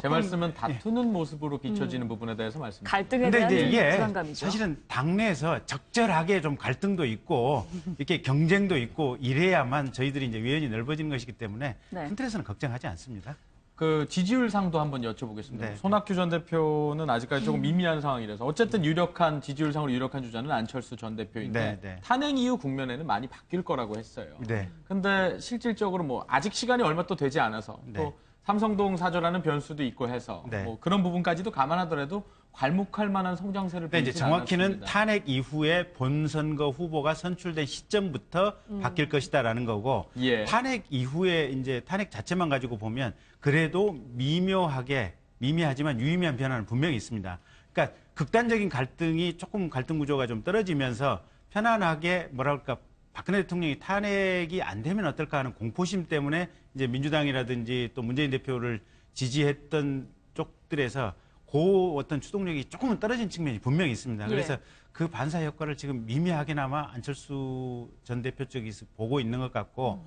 제 말씀은 다투는 모습으로 비춰지는 부분에 대해서 말씀드립니다. 갈등에 대한 불안감이죠. 사실은 당내에서 적절하게 좀 갈등도 있고 이렇게 경쟁도 있고 이래야만 저희들이 이제 외연이 넓어지는 것이기 때문에 큰 틀에서는 걱정하지 않습니다. 그 지지율상도 한번 여쭤보겠습니다. 손학규 전 대표는 아직까지 조금 미미한 상황이라서 어쨌든 유력한 지지율상으로 유력한 주자는 안철수 전 대표인데 탄핵 이후 국면에는 많이 바뀔 거라고 했어요. 근데 실질적으로 뭐 아직 시간이 얼마 또 되지 않아서 또 삼성동 사저라는 변수도 있고 해서 뭐 그런 부분까지도 감안하더라도 괄목할 만한 성장세를 보이지 않았습니다. 정확히는 탄핵 이후에 본선거 후보가 선출된 시점부터 바뀔 것이다라는 거고 탄핵 이후에 이제 탄핵 자체만 가지고 보면 그래도 미미하지만 유의미한 변화는 분명히 있습니다. 그러니까 극단적인 갈등이 조금 갈등 구조가 좀 떨어지면서 편안하게 뭐랄까 박근혜 대통령이 탄핵이 안 되면 어떨까 하는 공포심 때문에 이제 민주당이라든지 또 문재인 대표를 지지했던 쪽들에서 그 어떤 추동력이 조금은 떨어진 측면이 분명히 있습니다. 그래서 그 반사 효과를 지금 미미하게나마 안철수 전 대표 쪽에서 보고 있는 것 같고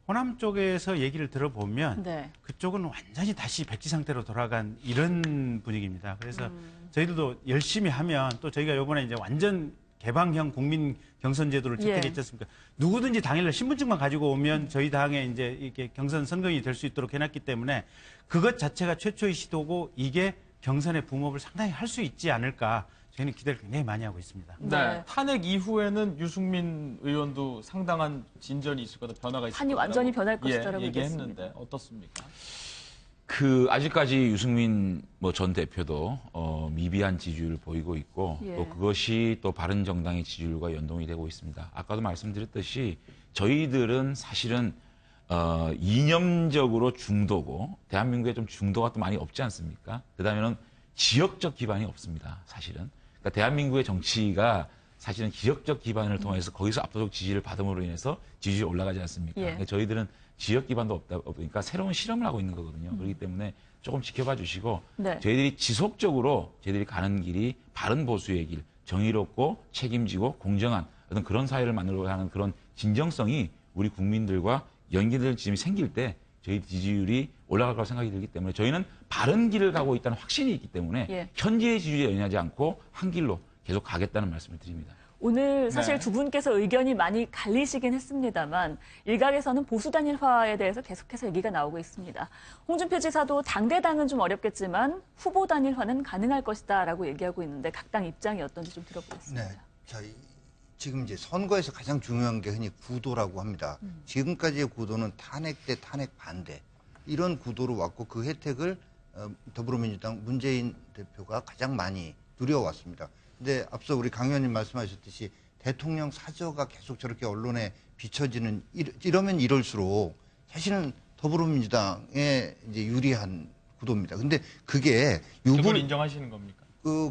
호남 쪽에서 얘기를 들어보면 그쪽은 완전히 다시 백지 상태로 돌아간 이런 분위기입니다. 그래서 저희들도 열심히 하면 또 저희가 이번에 이제 완전 개방형 국민 경선 제도를 채택했지 않습니까? 누구든지 당일날 신분증만 가지고 오면 저희 당에 이제 이렇게 경선 선거인이 될 수 있도록 해놨기 때문에 그것 자체가 최초의 시도고 이게 경선의 붐업을 상당히 할 수 있지 않을까 저희는 기대를 굉장히 많이 하고 있습니다. 탄핵 이후에는 유승민 의원도 상당한 진전이 있을 거다, 변화가 있을 거다. 판이 완전히 변할 것이다라고 얘기했는데 어떻습니까? 아직까지 유승민 전 대표도 미비한 지지율을 보이고 있고 또 그것이 또 바른정당의 지지율과 연동이 되고 있습니다. 아까도 말씀드렸듯이 저희들은 사실은 이념적으로 중도고 대한민국에 좀 중도가 또 많이 없지 않습니까? 그다음에는 지역적 기반이 없습니다. 사실은. 그러니까 대한민국의 정치가 사실은 지역적 기반을 통해서 거기서 압도적 지지를 받음으로 인해서 지지율이 올라가지 않습니까? 그러니까 저희들은 지역 기반도 없다 보니까 새로운 실험을 하고 있는 거거든요. 그렇기 때문에 조금 지켜봐 주시고 저희들이 지속적으로 저희들이 가는 길이 바른 보수의 길, 정의롭고 책임지고 공정한 어떤 그런 사회를 만들려고 하는 그런 진정성이 우리 국민들과 연계될 지점이 생길 때 저희 지지율이 올라갈 거라고 생각이 들기 때문에 저희는 바른 길을 가고 있다는 확신이 있기 때문에 현재의 지지율에 연연하지 않고 한 길로 계속 가겠다는 말씀을 드립니다. 오늘 사실 두 분께서 의견이 많이 갈리시긴 했습니다만 일각에서는 보수 단일화에 대해서 계속해서 얘기가 나오고 있습니다. 홍준표 지사도 당대당은 좀 어렵겠지만 후보 단일화는 가능할 것이다라고 얘기하고 있는데 각 당 입장이 어떤지 좀 들어보겠습니다. 자, 지금 이제 선거에서 가장 중요한 게 흔히 구도라고 합니다. 지금까지의 구도는 탄핵 대 탄핵 반대 이런 구도로 왔고 그 혜택을 더불어민주당 문재인 대표가 가장 많이 누려왔습니다. 근데 앞서 우리 강 의원님 말씀하셨듯이 대통령 사저가 계속 저렇게 언론에 비춰지는 이러면 이럴수록 사실은 더불어민주당에 이제 유리한 구도입니다. 근데 그게 그걸 인정하시는 겁니까?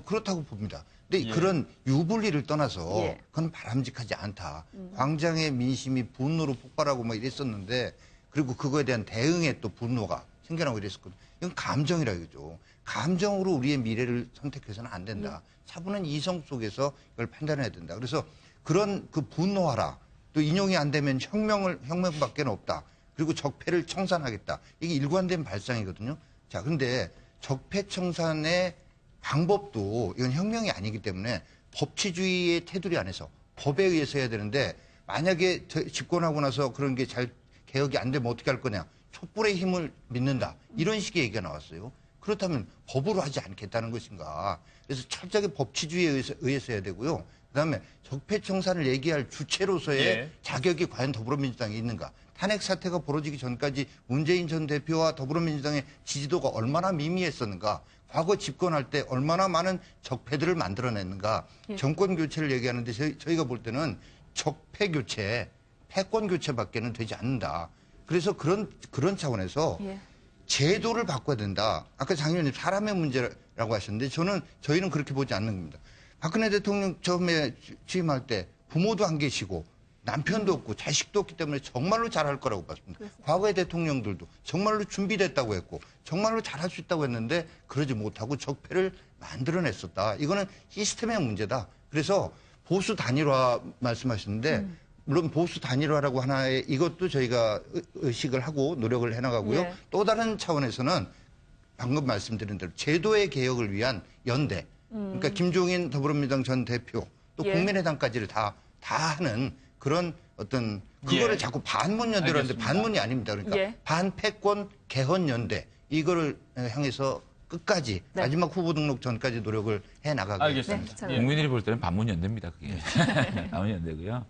그렇다고 봅니다. 근데 그런 유불리를 떠나서 그건 바람직하지 않다. 광장의 민심이 분노로 폭발하고 막 이랬었는데 그리고 그거에 대한 대응에 또 분노가 생겨나고 이랬었거든요. 이건 감정이라 이거죠. 감정으로 우리의 미래를 선택해서는 안 된다. 차분한 이성 속에서 이걸 판단해야 된다. 그래서 그런 그 분노하라. 또 인용이 안 되면 혁명밖에 없다. 그리고 적폐를 청산하겠다. 이게 일관된 발상이거든요. 자, 근데 적폐 청산의 방법도 이건 혁명이 아니기 때문에 법치주의의 테두리 안에서 법에 의해서 해야 되는데 만약에 집권하고 나서 그런 게 잘 개혁이 안 되면 어떻게 할 거냐. 촛불의 힘을 믿는다. 이런 식의 얘기가 나왔어요. 그렇다면 법으로 하지 않겠다는 것인가. 그래서 철저하게 법치주의에 의해서 해야 되고요. 그다음에 적폐청산을 얘기할 주체로서의 예. 자격이 과연 더불어민주당에 있는가. 탄핵 사태가 벌어지기 전까지 문재인 전 대표와 더불어민주당의 지지도가 얼마나 미미했었는가. 과거 집권할 때 얼마나 많은 적폐들을 만들어냈는가. 예. 정권 교체를 얘기하는데 저희가 볼 때는 적폐 교체, 패권 교체밖에는 되지 않는다. 그래서 그런 차원에서 예. 제도를 바꿔야 된다. 아까 장 의원님 사람의 문제라고 하셨는데 저희는 그렇게 보지 않는 겁니다. 박근혜 대통령 처음에 취임할 때 부모도 안 계시고 남편도 없고 자식도 없기 때문에 정말로 잘할 거라고 봤습니다. 과거의 대통령들도 정말로 준비됐다고 했고 정말로 잘할 수 있다고 했는데 그러지 못하고 적폐를 만들어냈었다. 이거는 시스템의 문제다. 그래서 보수 단일화 말씀하셨는데 물론 보수 단일화라고 하나의 이것도 저희가 의식을 하고 노력을 해나가고요. 예. 또 다른 차원에서는 방금 말씀드린 대로 제도의 개혁을 위한 연대. 그러니까 김종인 더불어민주당 전 대표 또 예. 국민의당까지를 다 하는 그런 어떤 그거를 예. 자꾸 반문연대로 하는데 알겠습니다. 반문이 아닙니다. 그러니까 예. 반패권 개헌연대 이거를 향해서 끝까지 네. 마지막 후보 등록 전까지 노력을 해 나가겠습니다. 알겠습니다. 네, 예. 국민들이 볼 때는 반문연대입니다. 그게. 반문연대고요.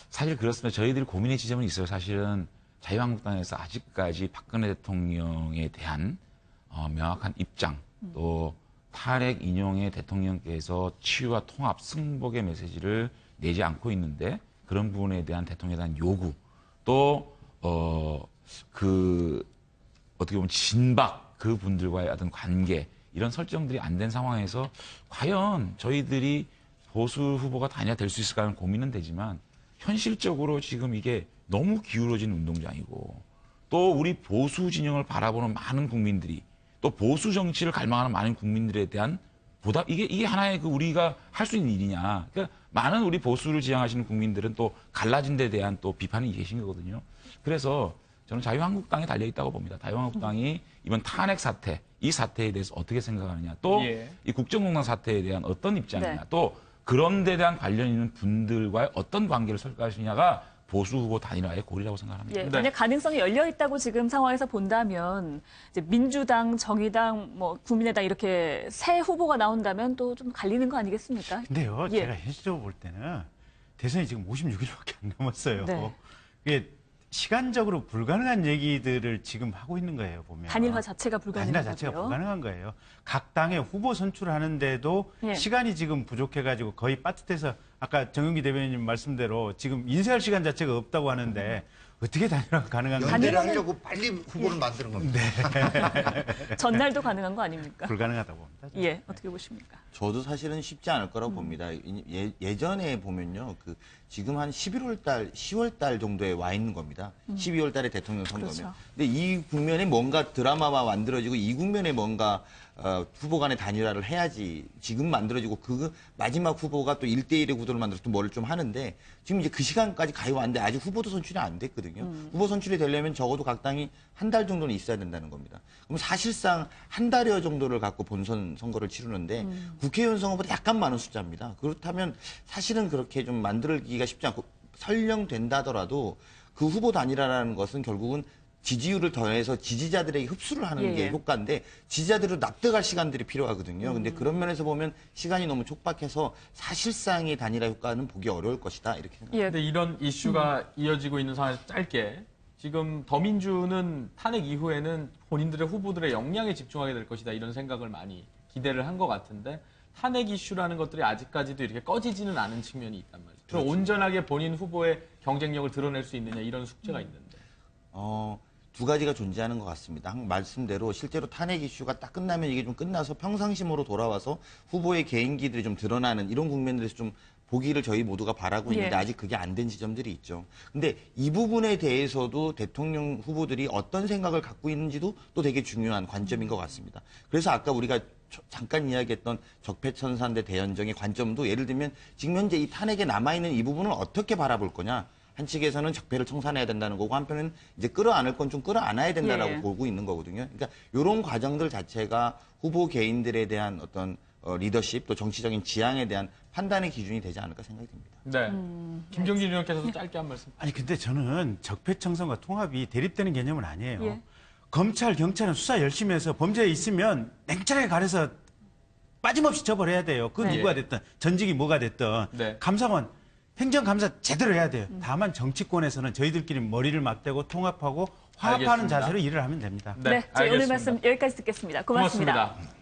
사실 그렇습니다. 저희들이 고민의 지점은 있어요. 사실은 자유한국당에서 아직까지 박근혜 대통령에 대한 명확한 입장 또 탄핵 인용의 대통령께서 치유와 통합, 승복의 메시지를 내지 않고 있는데 그런 부분에 대한 대통령에 대한 요구 또 어떻게 보면 진박 그분들과의 어떤 관계 이런 설정들이 안 된 상황에서 과연 저희들이 보수 후보가 단일화 될 수 있을까 하는 고민은 되지만 현실적으로 지금 이게 너무 기울어진 운동장이고 또 우리 보수 진영을 바라보는 많은 국민들이 또 보수 정치를 갈망하는 많은 국민들에 대한 보답 이게 하나의 그 우리가 할 수 있는 일이냐. 그러니까 많은 우리 보수를 지향하시는 국민들은 또 갈라진 데 대한 또 비판이 계신 거거든요. 그래서 저는 자유한국당에 달려 있다고 봅니다. 자유한국당이 이번 탄핵 사태 이 사태에 대해서 어떻게 생각하느냐 또 이 예. 국정농단 사태에 대한 어떤 입장이냐 네. 또 그런 데 대한 관련 있는 분들과의 어떤 관계를 설계하시냐가 보수 후보 단일화의 고리라고 생각합니다. 예, 네. 만약 가능성이 열려 있다고 지금 상황에서 본다면 이제 민주당, 정의당, 뭐 국민의당 이렇게 새 후보가 나온다면 또 좀 갈리는 거 아니겠습니까? 근데요, 예. 제가 현실적으로 볼 때는 대선이 지금 56일밖에 안 남았어요. 네. 이게 시간적으로 불가능한 얘기들을 지금 하고 있는 거예요, 보면. 단일화 자체가 불가능한 단일화 자체가 거고요. 불가능한 거예요. 각 당의 후보 선출하는데도 예. 시간이 지금 부족해가지고 거의 빠듯해서 아까 정윤기 대변인님 말씀대로 지금 인쇄할 시간 자체가 없다고 하는데 어떻게 단일화가 가능한가? 연대를 단일화는- 하려고 빨리 후보를 만드는 겁니다. 전날도 가능한 거 아닙니까? 불가능하다고 봅니다. 예, 어떻게 보십니까? 저도 사실은 쉽지 않을 거라고 봅니다. 예전에 보면요, 지금 한 11월 달, 10월 달 정도에 와 있는 겁니다. 12월 달에 대통령 선거면. 그렇죠. 근데 이 국면에 뭔가 드라마가 만들어지고 이 국면에 뭔가 후보 간의 단일화를 해야지 지금 만들어지고 그 마지막 후보가 또 1대1의 구도를 만들어서 또 뭐를 좀 하는데 지금 이제 그 시간까지 가요 왔는데 아직 후보도 선출이 안 됐거든요. 후보 선출이 되려면 적어도 각 당이 한 달 정도는 있어야 된다는 겁니다. 그럼 사실상 한 달여 정도를 갖고 본선 선거를 치르는데 국회의원 선거보다 약간 많은 숫자입니다. 그렇다면 사실은 그렇게 좀 만들기가 쉽지 않고 설령 된다더라도 그 후보 단일화라는 것은 결국은 지지율을 더해서 지지자들에게 흡수를 하는 게 예. 효과인데 지지자들을 납득할 시간들이 필요하거든요. 근데 그런 면에서 보면 시간이 너무 촉박해서 사실상의 단일화 효과는 보기 어려울 것이다. 이렇게 생각합니다. 예, 근데 이런 이슈가 이어지고 있는 상황에서 짧게 지금 더민주는 탄핵 이후에는 본인들의 후보들의 역량에 집중하게 될 것이다 이런 생각을 많이 기대를 한 것 같은데 탄핵 이슈라는 것들이 아직까지도 이렇게 꺼지지는 않은 측면이 있단 말이죠. 그럼 온전하게 본인 후보의 경쟁력을 드러낼 수 있느냐 이런 숙제가 있는데. 두 가지가 존재하는 것 같습니다. 말씀대로 실제로 탄핵 이슈가 딱 끝나면 이게 좀 끝나서 평상심으로 돌아와서 후보의 개인기들이 좀 드러나는 이런 국면들에서 좀 보기를 저희 모두가 바라고 있는데 예. 아직 그게 안 된 지점들이 있죠. 근데 이 부분에 대해서도 대통령 후보들이 어떤 생각을 갖고 있는지도 또 되게 중요한 관점인 것 같습니다. 그래서 아까 우리가 잠깐 이야기했던 적폐청산 대 대연정의 관점도 예를 들면 지금 현재 이 탄핵에 남아있는 이 부분을 어떻게 바라볼 거냐. 한측에서는 적폐를 청산해야 된다는 거고 한편은 이제 끌어안을 건 좀 끌어안아야 된다라고 예. 보고 있는 거거든요. 그러니까 이런 과정들 자체가 후보 개인들에 대한 어떤 리더십 또 정치적인 지향에 대한 판단의 기준이 되지 않을까 생각이 듭니다. 네. 김경진 의원께서도 짧게 한 말씀. 아니 근데 저는 적폐청산과 통합이 대립되는 개념은 아니에요. 예. 검찰, 경찰은 수사 열심히 해서 범죄에 있으면 냉철하게 가려서 빠짐없이 처벌해야 돼요. 그 네. 누가 됐든 전직이 뭐가 됐든 네. 감사원 행정감사 제대로 해야 돼요. 다만 정치권에서는 저희들끼리 머리를 맞대고 통합하고 화합하는 알겠습니다. 자세로 일을 하면 됩니다. 네, 저희 오늘 알겠습니다. 말씀 여기까지 듣겠습니다. 고맙습니다. 고맙습니다.